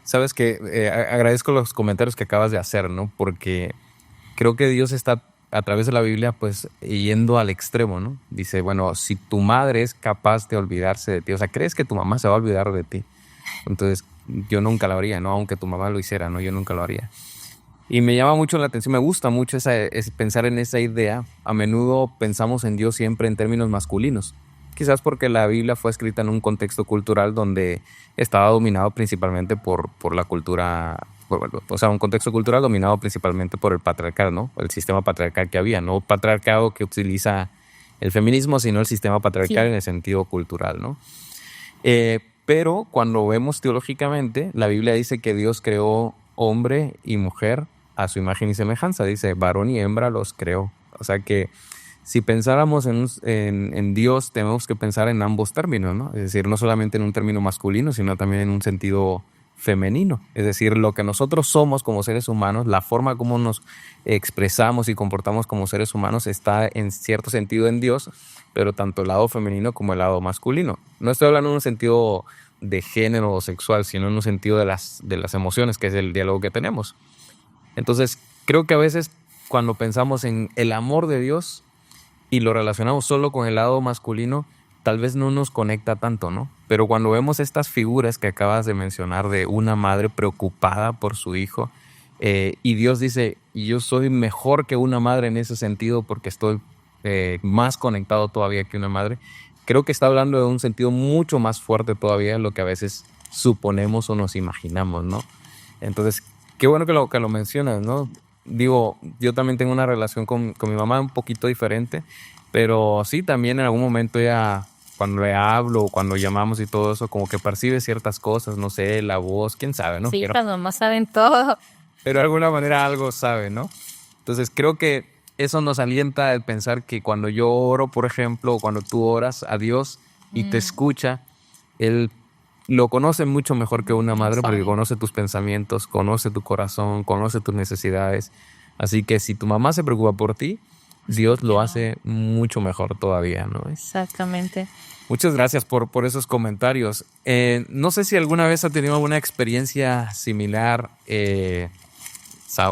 Sabes que agradezco los comentarios que acabas de hacer, ¿no? Porque creo que Dios está a través de la Biblia pues yendo al extremo, ¿no? Dice, bueno, si tu madre es capaz de olvidarse de ti, o sea, ¿crees que tu mamá se va a olvidar de ti? Entonces yo nunca lo haría, ¿no? Aunque tu mamá lo hiciera, ¿no? Yo nunca lo haría. Y me llama mucho la atención, me gusta mucho pensar en esa idea. A menudo pensamos en Dios siempre en términos masculinos. Quizás porque la Biblia fue escrita en un contexto cultural donde estaba dominado principalmente por la cultura, o sea, un contexto cultural dominado principalmente por el patriarcado, ¿no? El sistema patriarcal que había, no patriarcado que utiliza el feminismo, sino el sistema patriarcal en el sentido cultural, ¿no? Pero cuando vemos teológicamente, la Biblia dice que Dios creó hombre y mujer a su imagen y semejanza. Dice, varón y hembra los creó. O sea que si pensáramos en Dios, tenemos que pensar en ambos términos, ¿no? Es decir, no solamente en un término masculino, sino también en un sentido femenino. Es decir, lo que nosotros somos como seres humanos, la forma como nos expresamos y comportamos como seres humanos está en cierto sentido en Dios, pero tanto el lado femenino como el lado masculino. No estoy hablando en un sentido de género o sexual, sino en un sentido de las emociones, que es el diálogo que tenemos. Entonces, creo que a veces cuando pensamos en el amor de Dios y lo relacionamos solo con el lado masculino, tal vez no nos conecta tanto, ¿no? Pero cuando vemos estas figuras que acabas de mencionar de una madre preocupada por su hijo, y Dios dice, yo soy mejor que una madre en ese sentido porque estoy más conectado todavía que una madre, creo que está hablando de un sentido mucho más fuerte todavía de lo que a veces suponemos o nos imaginamos, ¿no? Entonces, qué bueno que lo mencionas, ¿no? Digo, yo también tengo una relación con mi mamá un poquito diferente, pero sí, también en algún momento ella, cuando le hablo, cuando llamamos y todo eso, como que percibe ciertas cosas, no sé, la voz, quién sabe, ¿no? Sí, las mamás saben todo. Pero de alguna manera algo sabe, ¿no? Entonces creo que eso nos alienta el pensar que cuando yo oro, por ejemplo, o cuando tú oras a Dios y te escucha, Él lo conoce mucho mejor que una madre porque conoce tus pensamientos, conoce tu corazón, conoce tus necesidades. Así que si tu mamá se preocupa por ti, Dios lo hace mucho mejor todavía, ¿no? Exactamente. Muchas gracias por esos comentarios. No sé si alguna vez ha tenido alguna experiencia similar,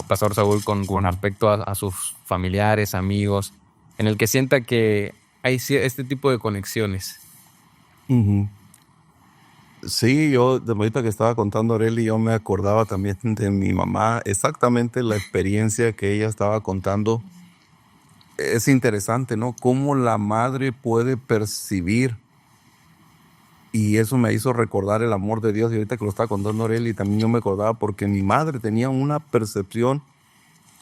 Pastor Saúl, con respecto a sus familiares, amigos, en el que sienta que hay este tipo de conexiones. Uh-huh. Sí, yo de ahorita que estaba contando Arely, yo me acordaba también de mi mamá, exactamente la experiencia que ella estaba contando. Es interesante, ¿no? Cómo la madre puede percibir, y eso me hizo recordar el amor de Dios. Y ahorita que lo estaba contando Arely, también yo me acordaba porque mi madre tenía una percepción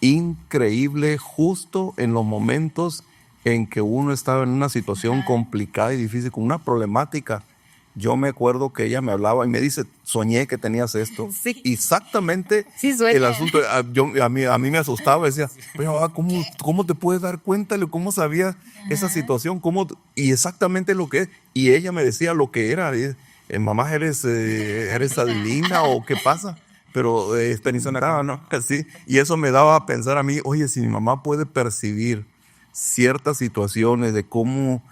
increíble justo en los momentos en que uno estaba en una situación complicada y difícil, con una problemática. Yo me acuerdo que ella me hablaba y me dice, soñé que tenías esto. Sí. Exactamente Sí, sueña. el asunto. A mí me asustaba, decía, pero ¿cómo te puedes dar cuenta? ¿Cómo sabía esa situación? Y exactamente lo que es. Y ella me decía lo que era. Mamá, ¿eres adivina o qué pasa? Pero experiencia nada, ¿no? Así. Y eso me daba a pensar a mí, oye, si mi mamá puede percibir ciertas situaciones de cómo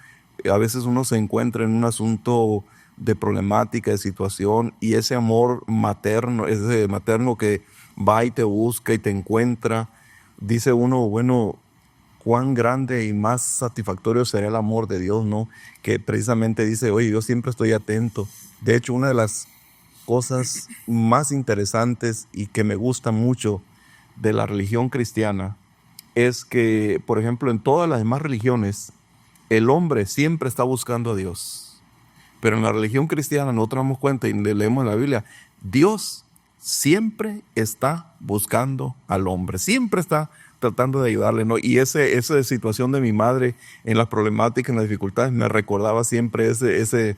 A veces uno se encuentra en un asunto de problemática, de situación, y ese amor materno, ese materno que va y te busca y te encuentra, dice uno, bueno, cuán grande y más satisfactorio será el amor de Dios, ¿no? Que precisamente dice, oye, yo siempre estoy atento. De hecho, una de las cosas más interesantes y que me gusta mucho de la religión cristiana es que, por ejemplo, en todas las demás religiones, el hombre siempre está buscando a Dios. Pero en la religión cristiana nosotros nos damos cuenta y leemos en la Biblia, Dios siempre está buscando al hombre, siempre está tratando de ayudarle, ¿no? Y esa situación de mi madre en las problemáticas, en las dificultades, me recordaba siempre ese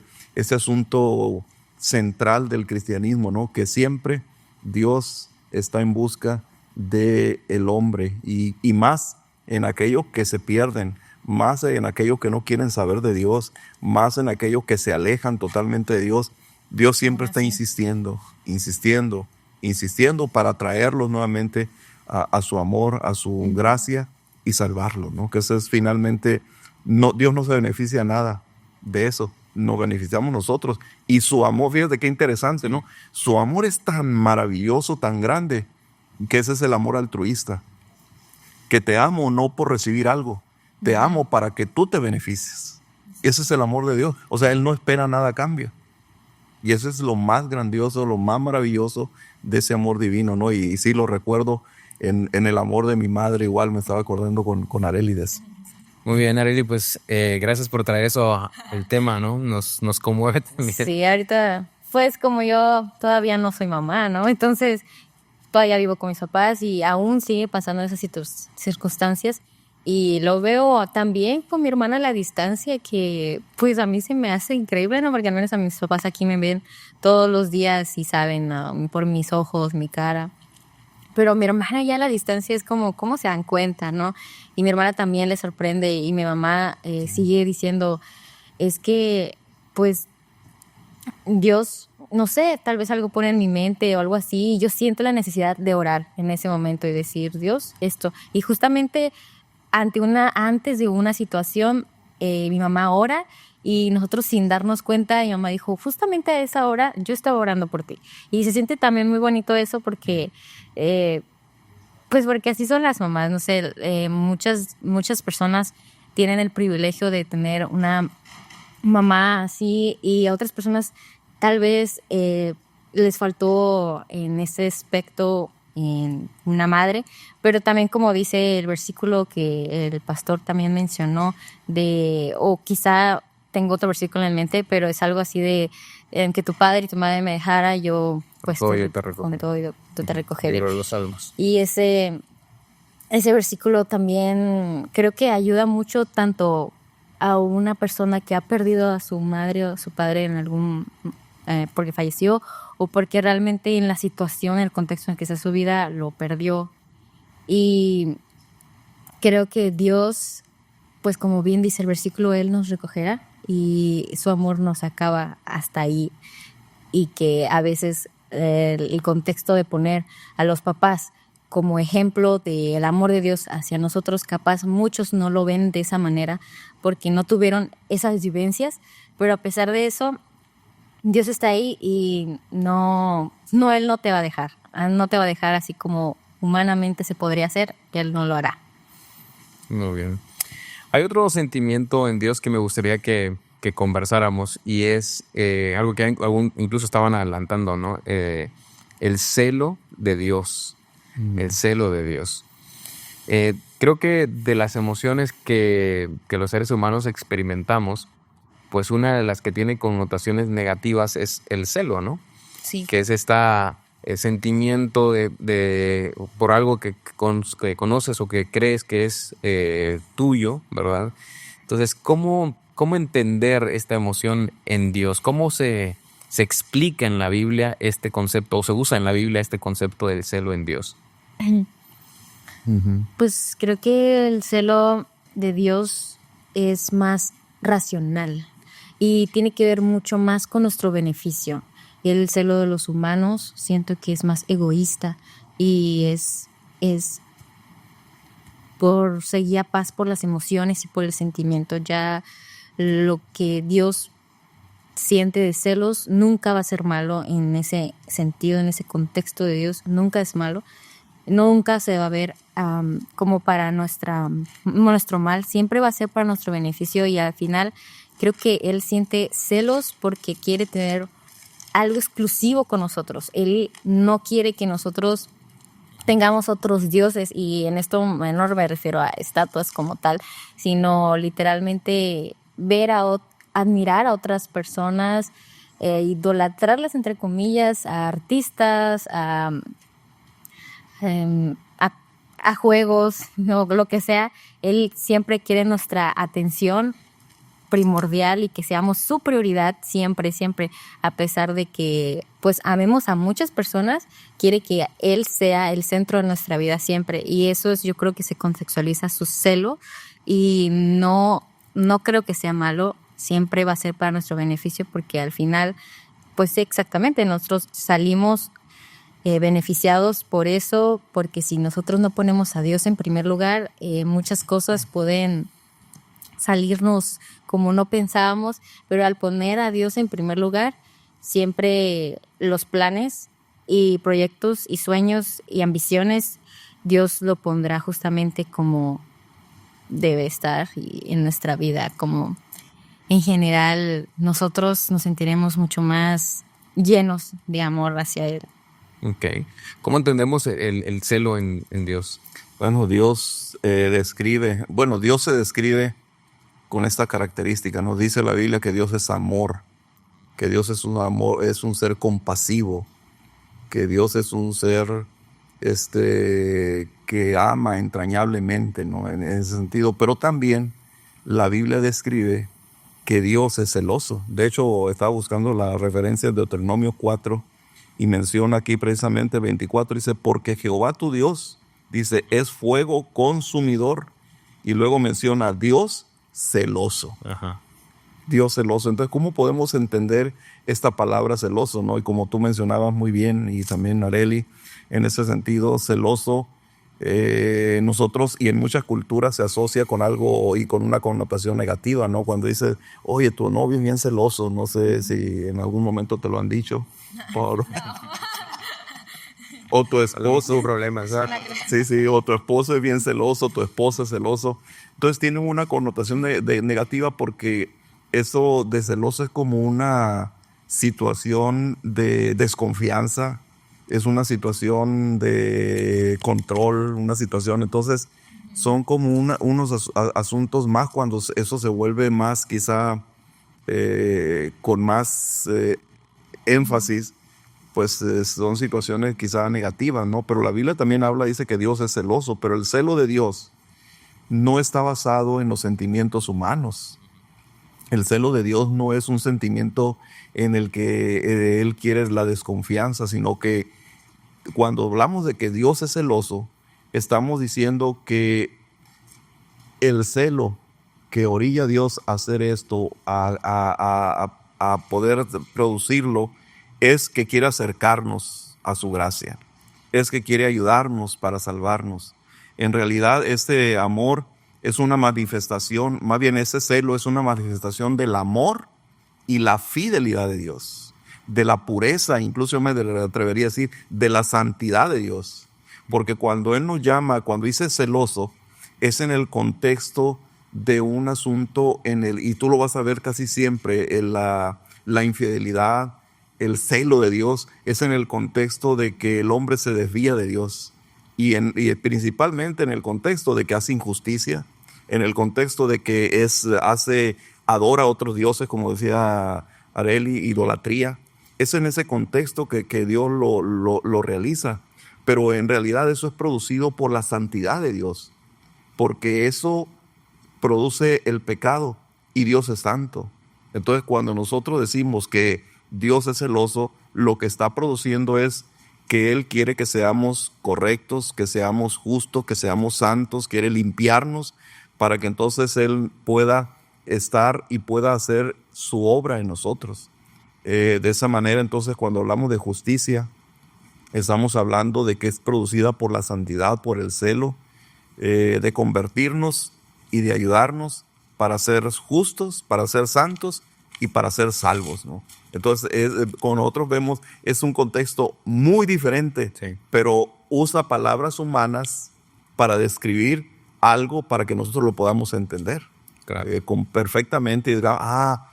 asunto central del cristianismo, ¿no? Que siempre Dios está en busca del hombre y más en aquellos que se pierden, más en aquellos que no quieren saber de Dios, más en aquellos que se alejan totalmente de Dios. Dios siempre está insistiendo, insistiendo, insistiendo para traerlos nuevamente a su amor, a su gracia y salvarlos, ¿no? Que eso es finalmente, no, Dios no se beneficia nada de eso, nos beneficiamos nosotros. Y su amor, fíjate qué interesante, ¿no? Su amor es tan maravilloso, tan grande, que ese es el amor altruista. Que te amo no por recibir algo, te amo para que tú te beneficies. Ese es el amor de Dios. O sea, Él no espera nada a cambio. Y eso es lo más grandioso, lo más maravilloso de ese amor divino, ¿no? Y sí lo recuerdo en el amor de mi madre, igual me estaba acordando con Arélides. Muy bien, Arely, pues gracias por traer eso el tema, ¿no? Nos conmueve también. Sí, ahorita, pues como yo todavía no soy mamá, ¿no? Entonces, todavía vivo con mis papás y aún sigue pasando esas circunstancias. Y lo veo también con mi hermana a la distancia, que pues a mí se me hace increíble, ¿no? Porque al menos a mis papás aquí me ven todos los días y saben por mis ojos, mi cara. Pero mi hermana ya a la distancia es como, ¿cómo se dan cuenta, no? Y mi hermana también le sorprende y mi mamá sigue diciendo, es que, pues, Dios, no sé, tal vez algo pone en mi mente o algo así, y yo siento la necesidad de orar en ese momento y decir, Dios, esto. Y justamente antes de una situación, mi mamá ora y nosotros sin darnos cuenta, mi mamá dijo, justamente a esa hora yo estaba orando por ti. Y se siente también muy bonito eso porque, pues porque así son las mamás, no sé, muchas personas tienen el privilegio de tener una mamá así y a otras personas tal vez les faltó en ese aspecto en una madre, pero también como dice el versículo que el pastor también mencionó o quizá tengo otro versículo en mente, pero es algo así de que tu padre y tu madre me dejara, yo pues con todo yo te recogeré. Libro de los Salmos. Y ese versículo también creo que ayuda mucho tanto a una persona que ha perdido a su madre o a su padre en algún porque falleció o porque realmente en la situación, en el contexto en que está su vida, lo perdió. Y creo que Dios, pues como bien dice el versículo, Él nos recogerá y su amor nos acaba hasta ahí. Y que a veces el contexto de poner a los papás como ejemplo del amor de Dios hacia nosotros, capaz muchos no lo ven de esa manera porque no tuvieron esas vivencias, pero a pesar de eso, Dios está ahí y no, Él no te va a dejar. No te va a dejar así como humanamente se podría hacer, que Él no lo hará. Muy bien. Hay otro sentimiento en Dios que me gustaría que conversáramos y es algo que incluso estaban adelantando, ¿no? El celo de Dios. El celo de Dios. Creo que de las emociones que los seres humanos experimentamos, pues una de las que tiene connotaciones negativas es el celo, ¿no? Sí. Que es sentimiento por algo que conoces o que crees que es tuyo, ¿verdad? Entonces, ¿cómo entender esta emoción en Dios? ¿Cómo se explica en la Biblia este concepto o se usa en la Biblia este concepto del celo en Dios? Pues creo que el celo de Dios es más racional y tiene que ver mucho más con nuestro beneficio. El celo de los humanos siento que es más egoísta y es por seguir a paz por las emociones y por el sentimiento. Ya lo que Dios siente de celos nunca va a ser malo en ese sentido, en ese contexto de Dios, nunca es malo. Nunca se va a ver como para nuestro mal, siempre va a ser para nuestro beneficio, y al final creo que Él siente celos porque quiere tener algo exclusivo con nosotros. Él no quiere que nosotros tengamos otros dioses, y en esto no me refiero a estatuas como tal, sino literalmente admirar a otras personas, idolatrarlas entre comillas, a artistas, a juegos, no, lo que sea. Él siempre quiere nuestra atención primordial y que seamos su prioridad siempre, siempre, a pesar de que pues amemos a muchas personas, quiere que Él sea el centro de nuestra vida siempre, y eso es, yo creo que se contextualiza su celo, y no creo que sea malo, siempre va a ser para nuestro beneficio, porque al final pues exactamente nosotros salimos beneficiados por eso, porque si nosotros no ponemos a Dios en primer lugar, muchas cosas pueden salirnos como no pensábamos, pero al poner a Dios en primer lugar, siempre los planes y proyectos y sueños y ambiciones, Dios lo pondrá justamente como debe estar en nuestra vida, como en general nosotros nos sentiremos mucho más llenos de amor hacia Él. Okay. ¿Cómo entendemos el celo en Dios? Bueno, Dios se describe con esta característica. Nos dice la Biblia que Dios es amor, que Dios es un amor, es un ser compasivo, que Dios es un ser que ama entrañablemente, ¿no? En ese sentido. Pero también la Biblia describe que Dios es celoso. De hecho, estaba buscando la referencia de Deuteronomio 4 y menciona aquí precisamente 24, dice, porque Jehová tu Dios, dice, es fuego consumidor, y luego menciona Dios celoso. Ajá. Dios celoso. Entonces, ¿cómo podemos entender esta palabra celoso, no? Y como tú mencionabas muy bien, y también Areli, en ese sentido, celoso, nosotros y en muchas culturas se asocia con algo y con una connotación negativa, ¿no? Cuando dices, oye, tu novio es bien celoso, no sé si en algún momento te lo han dicho. O tu esposo. Problemas, ¿sabes? Sí, o tu esposo es bien celoso, tu esposa es celoso. Entonces tiene una connotación de negativa, porque eso de celoso es como una situación de desconfianza, es una situación de control, una situación. Entonces son como unos asuntos más cuando eso se vuelve más quizá con más énfasis, pues son situaciones quizá negativas, ¿no? Pero la Biblia también dice que Dios es celoso, pero el celo de Dios no está basado en los sentimientos humanos. El celo de Dios no es un sentimiento en el que Él quiere la desconfianza, sino que cuando hablamos de que Dios es celoso, estamos diciendo que el celo que orilla a Dios a hacer esto, a poder producirlo, es que quiere acercarnos a su gracia, es que quiere ayudarnos para salvarnos. En realidad, este amor es una manifestación, más bien ese celo es una manifestación del amor y la fidelidad de Dios, de la pureza, incluso yo me atrevería a decir, de la santidad de Dios. Porque cuando Él nos llama, cuando dice celoso, es en el contexto de un asunto y tú lo vas a ver casi siempre, la infidelidad, el celo de Dios es en el contexto de que el hombre se desvía de Dios, y principalmente en el contexto de que hace injusticia, en el contexto de que adora a otros dioses, como decía Areli, idolatría. Es en ese contexto que Dios lo realiza, pero en realidad eso es producido por la santidad de Dios, porque eso produce el pecado y Dios es santo. Entonces, cuando nosotros decimos que Dios es celoso, lo que está produciendo es que Él quiere que seamos correctos, que seamos justos, que seamos santos, quiere limpiarnos para que entonces Él pueda estar y pueda hacer su obra en nosotros. De esa manera, entonces, cuando hablamos de justicia, estamos hablando de que es producida por la santidad, por el celo, de convertirnos y de ayudarnos para ser justos, para ser santos y para ser salvos, ¿no? Entonces, con nosotros vemos, es un contexto muy diferente, Sí. pero usa palabras humanas para describir algo para que nosotros lo podamos entender. Claro. Perfectamente. Y diga,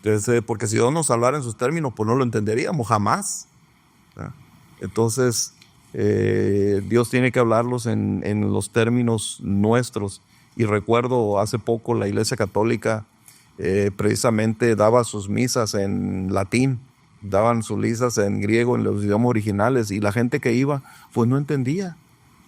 entonces, porque si Dios nos hablara en sus términos, pues no lo entenderíamos jamás. ¿Verdad? Entonces, Dios tiene que hablarlos en los términos nuestros. Y recuerdo hace poco la Iglesia Católica precisamente daba sus misas en latín, daban sus misas en griego, en los idiomas originales, y la gente que iba, pues no entendía.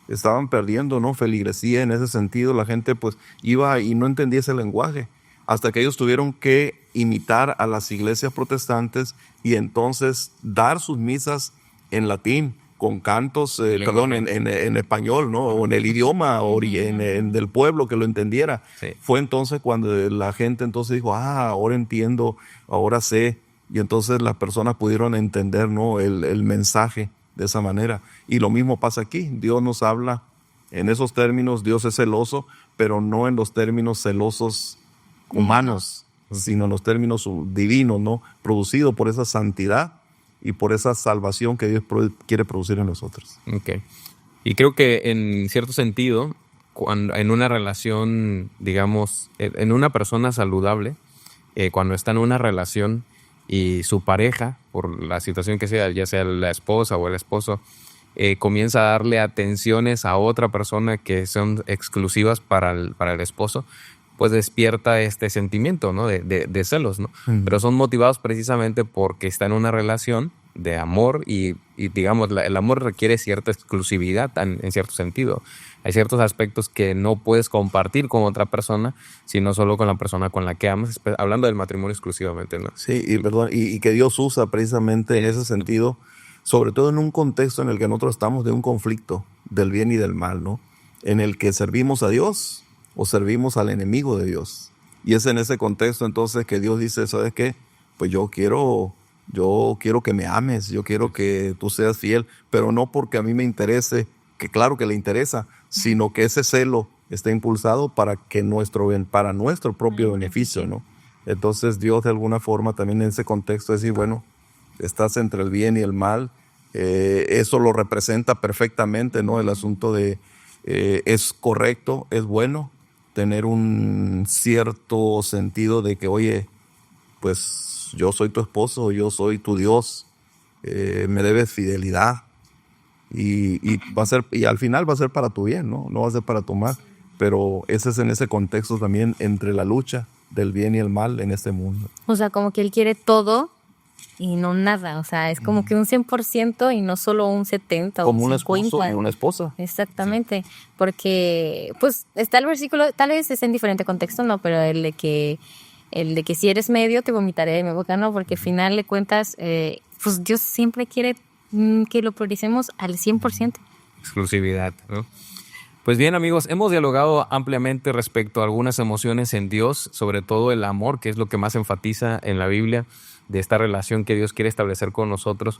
Estaban perdiendo, ¿no? Feligresía en ese sentido. La gente pues iba y no entendía ese lenguaje, hasta que ellos tuvieron que imitar a las iglesias protestantes y entonces dar sus misas en latín, con cantos, en español, ¿no? O en el idioma del pueblo que lo entendiera. Sí. Fue entonces cuando la gente entonces dijo, ahora entiendo, ahora sé. Y entonces las personas pudieron entender, ¿no? el mensaje de esa manera. Y lo mismo pasa aquí. Dios nos habla en esos términos. Dios es celoso, pero no en los términos celosos humanos, sino en los términos divinos, ¿no? Producido por esa santidad y por esa salvación que Dios quiere producir en nosotros. Okay. Y creo que en cierto sentido, cuando en una relación, digamos, en una persona saludable, cuando está en una relación y su pareja, por la situación que sea, ya sea la esposa o el esposo, comienza a darle atenciones a otra persona que son exclusivas para el esposo, pues despierta este sentimiento, ¿no? de celos, ¿no? Pero son motivados precisamente porque está en una relación de amor y digamos, el amor requiere cierta exclusividad en cierto sentido. Hay ciertos aspectos que no puedes compartir con otra persona, sino solo con la persona con la que amas, hablando del matrimonio exclusivamente, ¿no? Sí, y que Dios usa precisamente en ese sentido, sobre todo en un contexto en el que nosotros estamos de un conflicto del bien y del mal, ¿no? En el que servimos a Dios o servimos al enemigo de Dios. Y es en ese contexto entonces que Dios dice, ¿sabes qué? Pues yo quiero que me ames, yo quiero que tú seas fiel, pero no porque a mí me interese, que claro que le interesa, sino que ese celo está impulsado para nuestro propio beneficio, ¿no? Entonces Dios de alguna forma también en ese contexto decir, bueno, estás entre el bien y el mal, eso lo representa perfectamente, ¿no? El asunto de es correcto, es bueno tener un cierto sentido de que, oye, pues yo soy tu esposo, yo soy tu Dios, me debes fidelidad y al final va a ser para tu bien, ¿no? No va a ser para tu mal, pero ese es en ese contexto también entre la lucha del bien y el mal en este mundo. O sea, como que él quiere todo y no nada. O sea, es como que un 100% y no solo un 70 como o un 50. esposo y una esposa. Exactamente, porque pues está el versículo, tal vez es en diferente contexto, no, pero el de que si eres medio te vomitaré de mi boca, no, porque al final de cuentas, pues Dios siempre quiere que lo prioricemos al 100%. Exclusividad, ¿no? Pues bien, amigos, hemos dialogado ampliamente respecto a algunas emociones en Dios, sobre todo el amor, que es lo que más enfatiza en la Biblia, de esta relación que Dios quiere establecer con nosotros.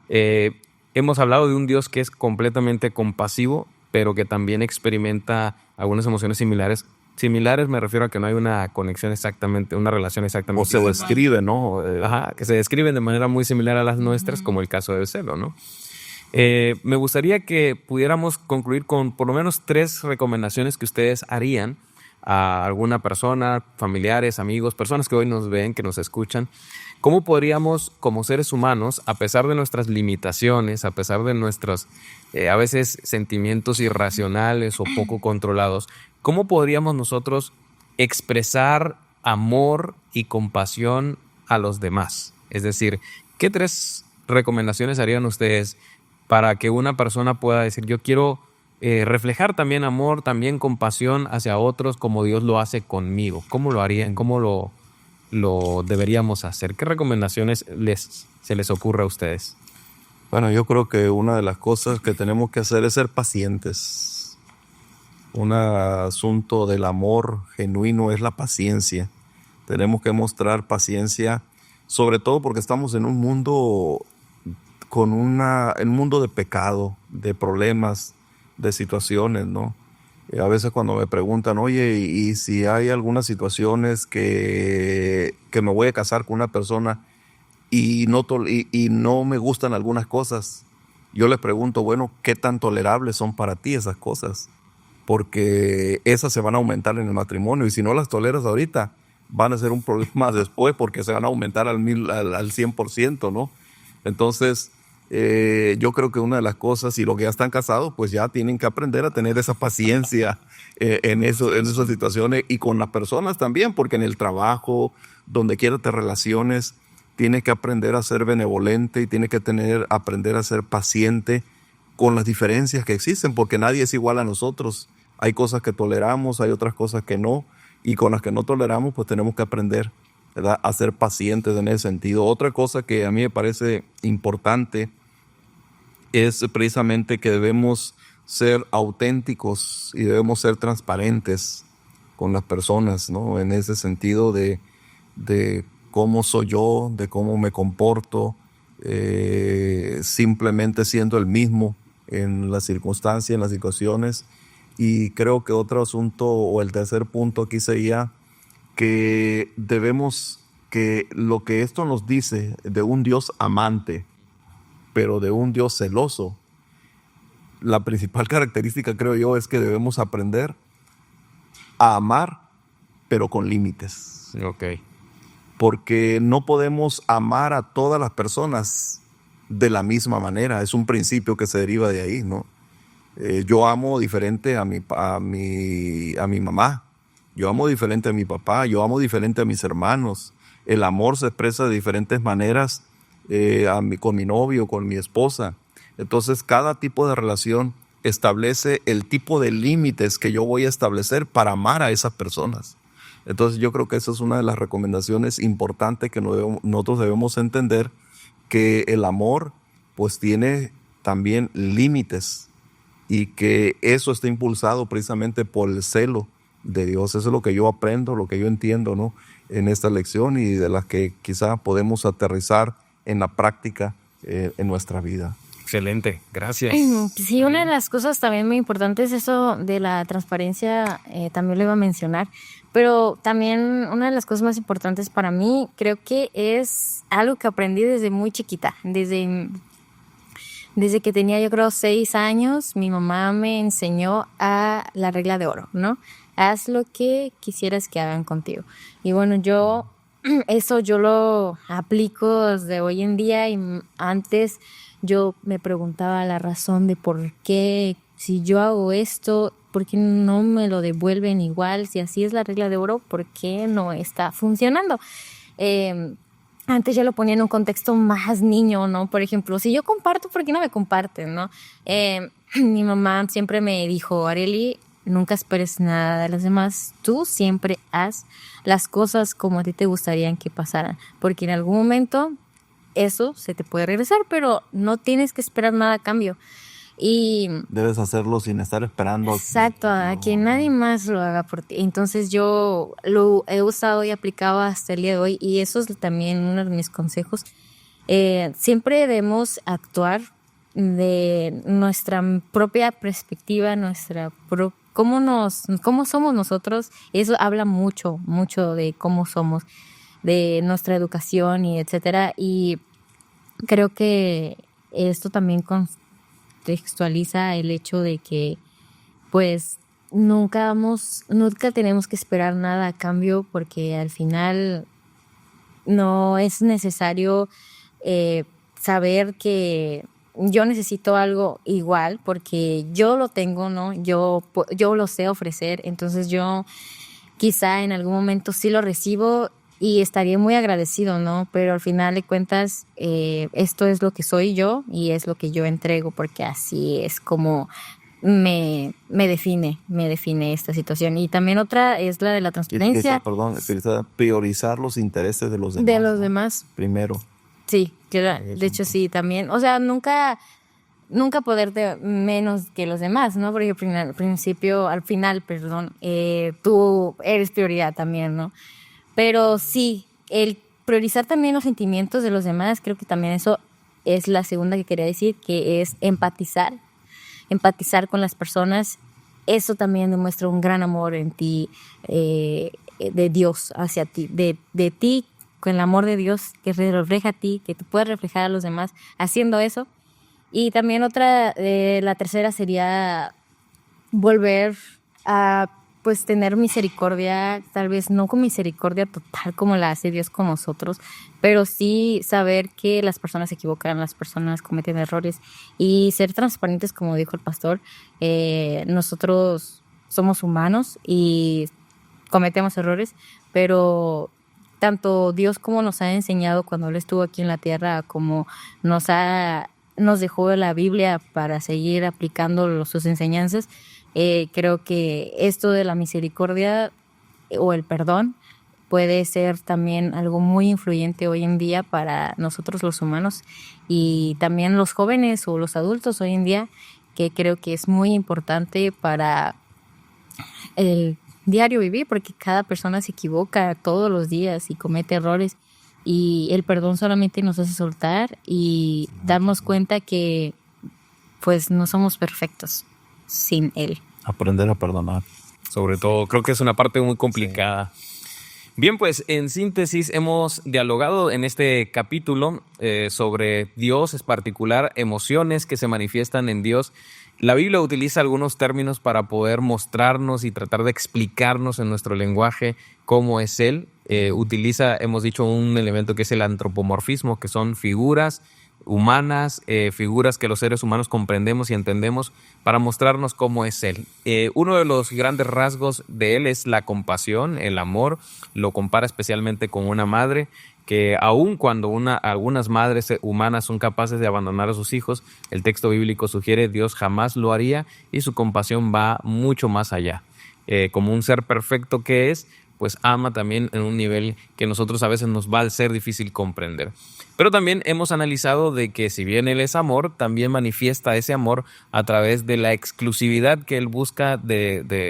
Hemos hablado de un Dios que es completamente compasivo, pero que también experimenta algunas emociones similares. Similares me refiero a que no hay una conexión exactamente, una relación exactamente. O se describe, ¿no? Que se describen de manera muy similar a las nuestras, como el caso del celo, ¿no? Me gustaría que pudiéramos concluir con por lo menos 3 recomendaciones que ustedes harían a alguna persona, familiares, amigos, personas que hoy nos ven, que nos escuchan. ¿Cómo podríamos, como seres humanos, a pesar de nuestras limitaciones, a pesar de nuestros a veces sentimientos irracionales o poco controlados, cómo podríamos nosotros expresar amor y compasión a los demás? Es decir, ¿qué 3 recomendaciones harían ustedes para que una persona pueda decir, yo quiero reflejar también amor, también compasión hacia otros como Dios lo hace conmigo? ¿Cómo lo harían? ¿Cómo lo deberíamos hacer? ¿Qué recomendaciones se les ocurre a ustedes? Bueno, yo creo que una de las cosas que tenemos que hacer es ser pacientes. Un asunto del amor genuino es la paciencia. Tenemos que mostrar paciencia, sobre todo porque estamos en un mundo un mundo de pecado, de problemas, de situaciones, ¿no? A veces cuando me preguntan, oye, y si hay algunas situaciones que me voy a casar con una persona y no me gustan algunas cosas, yo les pregunto, bueno, ¿qué tan tolerables son para ti esas cosas? Porque esas se van a aumentar en el matrimonio y si no las toleras ahorita, van a ser un problema después porque se van a aumentar al 100%, ¿no? Entonces, yo creo que una de las cosas, y los que ya están casados, pues ya tienen que aprender a tener esa paciencia en esas situaciones y con las personas también, porque en el trabajo, donde quiera te relaciones, tienes que aprender a ser benevolente y tienes que aprender a ser paciente con las diferencias que existen, porque nadie es igual a nosotros. Hay cosas que toleramos, hay otras cosas que no, y con las que no toleramos, pues tenemos que aprender, ¿verdad?, a ser pacientes en ese sentido. Otra cosa que a mí me parece importante es precisamente que debemos ser auténticos y debemos ser transparentes con las personas, ¿no? En ese sentido de cómo soy yo, de cómo me comporto, simplemente siendo el mismo en las circunstancias, en las situaciones. Y creo que otro asunto, o el tercer punto aquí sería que que lo que esto nos dice de un Dios amante, pero de un Dios celoso, la principal característica, creo yo, es que debemos aprender a amar, pero con límites. Ok. Porque no podemos amar a todas las personas de la misma manera. Es un principio que se deriva de ahí, ¿no? Yo amo diferente a mi mamá. Yo amo diferente a mi papá. Yo amo diferente a mis hermanos. El amor se expresa de diferentes maneras con mi novio, con mi esposa. Entonces, cada tipo de relación establece el tipo de límites que yo voy a establecer para amar a esas personas. Entonces, yo creo que esa es una de las recomendaciones importantes que nosotros debemos entender, que el amor pues tiene también límites y que eso está impulsado precisamente por el celo de Dios. Eso es lo que yo aprendo, lo que yo entiendo, ¿no?, en esta lección, y de las que quizá podemos aterrizar en la práctica en nuestra vida. Excelente, gracias. Sí, una de las cosas también muy importantes, eso de la transparencia, también lo iba a mencionar, pero también una de las cosas más importantes para mí, creo que es algo que aprendí desde muy chiquita, desde que tenía, yo creo, 6 años. Mi mamá me enseñó a la regla de oro, ¿no? Haz lo que quisieras que hagan contigo. Y bueno, eso yo lo aplico desde hoy en día, y antes yo me preguntaba la razón de por qué, si yo hago esto, ¿por qué no me lo devuelven igual? Si así es la regla de oro, ¿por qué no está funcionando? Antes yo lo ponía en un contexto más niño, ¿no? Por ejemplo, si yo comparto, ¿por qué no me comparten, no? Mi mamá siempre me dijo, Arely, nunca esperes nada de los demás. Tú siempre haz las cosas como a ti te gustarían que pasaran, porque en algún momento eso se te puede regresar, pero no tienes que esperar nada a cambio. Y debes hacerlo sin estar esperando. Exacto, a que nadie más lo haga por ti. Entonces yo lo he usado y aplicado hasta el día de hoy, y eso es también uno de mis consejos. Siempre debemos actuar de nuestra propia perspectiva, cómo somos nosotros. Eso habla mucho de cómo somos, de nuestra educación y etcétera. Y creo que esto también contextualiza el hecho de que pues nunca tenemos que esperar nada a cambio, porque al final no es necesario saber que yo necesito algo igual porque yo lo tengo, ¿no? Yo lo sé ofrecer. Entonces yo quizá en algún momento sí lo recibo y estaría muy agradecido, ¿no? Pero al final de cuentas, esto es lo que soy yo y es lo que yo entrego, porque así es como me define esta situación. Y también otra es la de la transparencia. Priorizar los intereses de los demás. De los demás. Primero. Sí, de hecho sí, también. O sea, nunca poderte menos que los demás, ¿no? Porque al final, tú eres prioridad también, ¿no? Pero sí, el priorizar también los sentimientos de los demás, creo que también eso es la segunda que quería decir, que es empatizar con las personas eso también demuestra un gran amor en ti, de Dios hacia ti, de ti con el amor de Dios que refleja a ti, que tú puedes reflejar a los demás haciendo eso. Y también la tercera sería volver a pues tener misericordia, tal vez no con misericordia total como la hace Dios con nosotros, pero sí saber que las personas se equivocan, las personas cometen errores y ser transparentes, como dijo el pastor. Nosotros somos humanos y cometemos errores, pero tanto Dios como nos ha enseñado cuando Él estuvo aquí en la tierra, como nos dejó la Biblia para seguir aplicando sus enseñanzas. Creo que esto de la misericordia o el perdón puede ser también algo muy influyente hoy en día para nosotros los humanos y también los jóvenes o los adultos hoy en día, que creo que es muy importante para el diario vivir, porque cada persona se equivoca todos los días y comete errores, y el perdón solamente nos hace soltar y darnos cuenta que pues no somos perfectos sin Él. Aprender a perdonar. Sobre todo, creo que es una parte muy complicada. Sí. Bien, pues en síntesis hemos dialogado en este capítulo sobre Dios, en particular emociones que se manifiestan en Dios. La Biblia utiliza algunos términos para poder mostrarnos y tratar de explicarnos en nuestro lenguaje cómo es Él. Hemos dicho un elemento que es el antropomorfismo, que son figuras humanas, figuras que los seres humanos comprendemos y entendemos para mostrarnos cómo es Él. Uno de los grandes rasgos de Él es la compasión, el amor. Lo compara especialmente con una madre, que aun cuando algunas madres humanas son capaces de abandonar a sus hijos, el texto bíblico sugiere Dios jamás lo haría y su compasión va mucho más allá. Como un ser perfecto que es, pues ama también en un nivel que nosotros a veces nos va a ser difícil comprender. Pero también hemos analizado de que si bien Él es amor, también manifiesta ese amor a través de la exclusividad que Él busca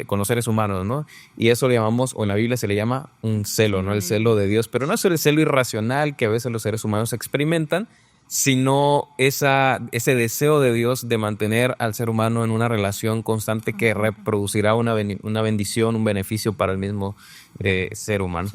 con los seres humanos, ¿no? Y eso le llamamos, o en la Biblia se le llama un celo, ¿no? El celo de Dios, pero no es el celo irracional que a veces los seres humanos experimentan, sino ese deseo de Dios de mantener al ser humano en una relación constante que reproducirá una bendición, un beneficio para el mismo ser humano.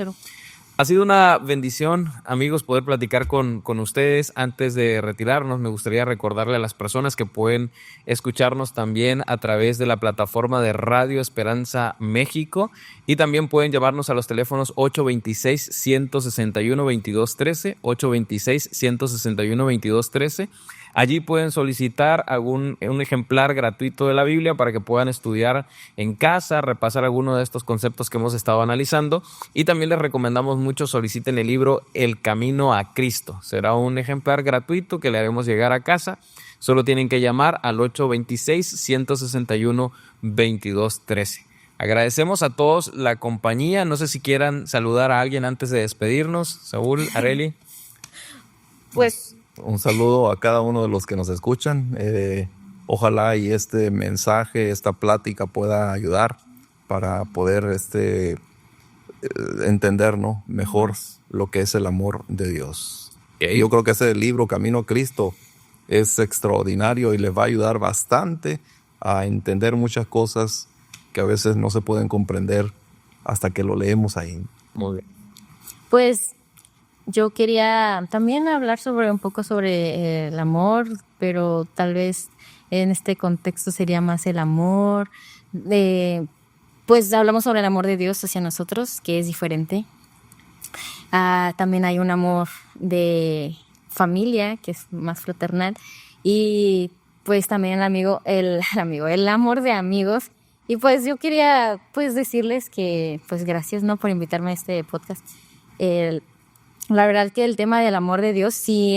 Ha sido una bendición, amigos, poder platicar con ustedes. Antes de retirarnos, me gustaría recordarle a las personas que pueden escucharnos también a través de la plataforma de Radio Esperanza México, y también pueden llamarnos a los teléfonos 826-161-2213, 826-161-2213. Allí pueden solicitar un ejemplar gratuito de la Biblia para que puedan estudiar en casa, repasar algunos de estos conceptos que hemos estado analizando, y también les recomendamos mucho soliciten el libro El Camino a Cristo. Será un ejemplar gratuito que le haremos llegar a casa. Solo tienen que llamar al 826-161-2213. Agradecemos a todos la compañía. No sé si quieran saludar a alguien antes de despedirnos. Saúl, Areli. Pues un saludo a cada uno de los que nos escuchan. Ojalá y este mensaje, esta plática pueda ayudar para poder entender, ¿no?, mejor lo que es el amor de Dios. Yo creo que ese libro, Camino a Cristo, es extraordinario y les va a ayudar bastante a entender muchas cosas que a veces no se pueden comprender hasta que lo leemos ahí. Muy bien. Pues yo quería también hablar un poco sobre el amor, pero tal vez en este contexto sería más el amor. Pues hablamos sobre el amor de Dios hacia nosotros, que es diferente. También hay un amor de familia, que es más fraternal. Y pues también el amor de amigos. Y pues yo quería pues decirles que pues gracias, ¿no?, por invitarme a este podcast. La verdad que el tema del amor de Dios sí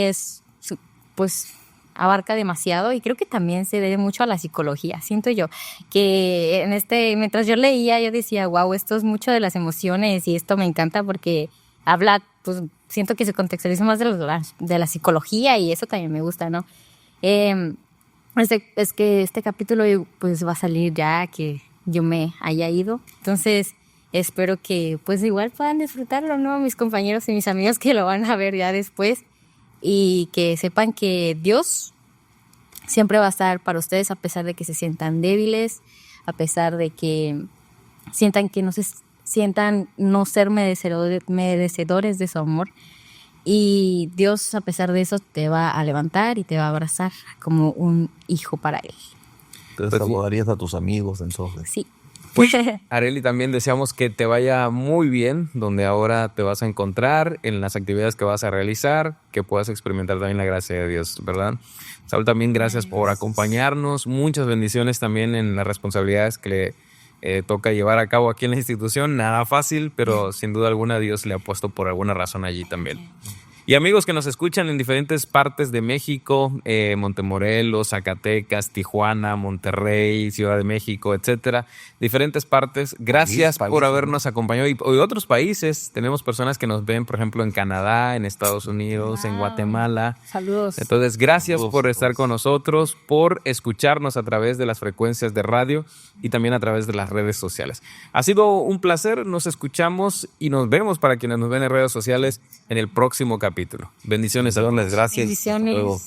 pues abarca demasiado, y creo que también se debe mucho a la psicología. Siento yo que mientras yo leía, yo decía, wow, esto es mucho de las emociones y esto me encanta porque habla, pues siento que se contextualiza más de la psicología, y eso también me gusta, ¿no? Es que este capítulo pues va a salir ya que yo me haya ido, entonces espero que pues igual puedan disfrutarlo, ¿no?, mis compañeros y mis amigos que lo van a ver ya después, y que sepan que Dios siempre va a estar para ustedes a pesar de que se sientan débiles, a pesar de que sientan no ser merecedores de su amor. Y Dios, a pesar de eso, te va a levantar y te va a abrazar como un hijo para Él. Te saludarías a tus amigos entonces. Sí. Arely, también deseamos que te vaya muy bien donde ahora te vas a encontrar, en las actividades que vas a realizar, que puedas experimentar también la gracia de Dios, ¿verdad? Saúl, también gracias por acompañarnos. Muchas bendiciones también en las responsabilidades que le toca llevar a cabo aquí en la institución. Nada fácil, pero sin duda alguna Dios le ha puesto por alguna razón allí también. Y amigos que nos escuchan en diferentes partes de México, Montemorelos, Zacatecas, Tijuana, Monterrey, Ciudad de México, etcétera, diferentes partes, gracias por habernos acompañado. Y otros países, tenemos personas que nos ven, por ejemplo, en Canadá, en Estados Unidos, en Guatemala. Saludos. Entonces, gracias por estar con nosotros, por escucharnos a través de las frecuencias de radio y también a través de las redes sociales. Ha sido un placer, nos escuchamos y nos vemos para quienes nos ven en redes sociales en el próximo capítulo. Bendiciones a todos. Gracias. Bendiciones. Hasta luego.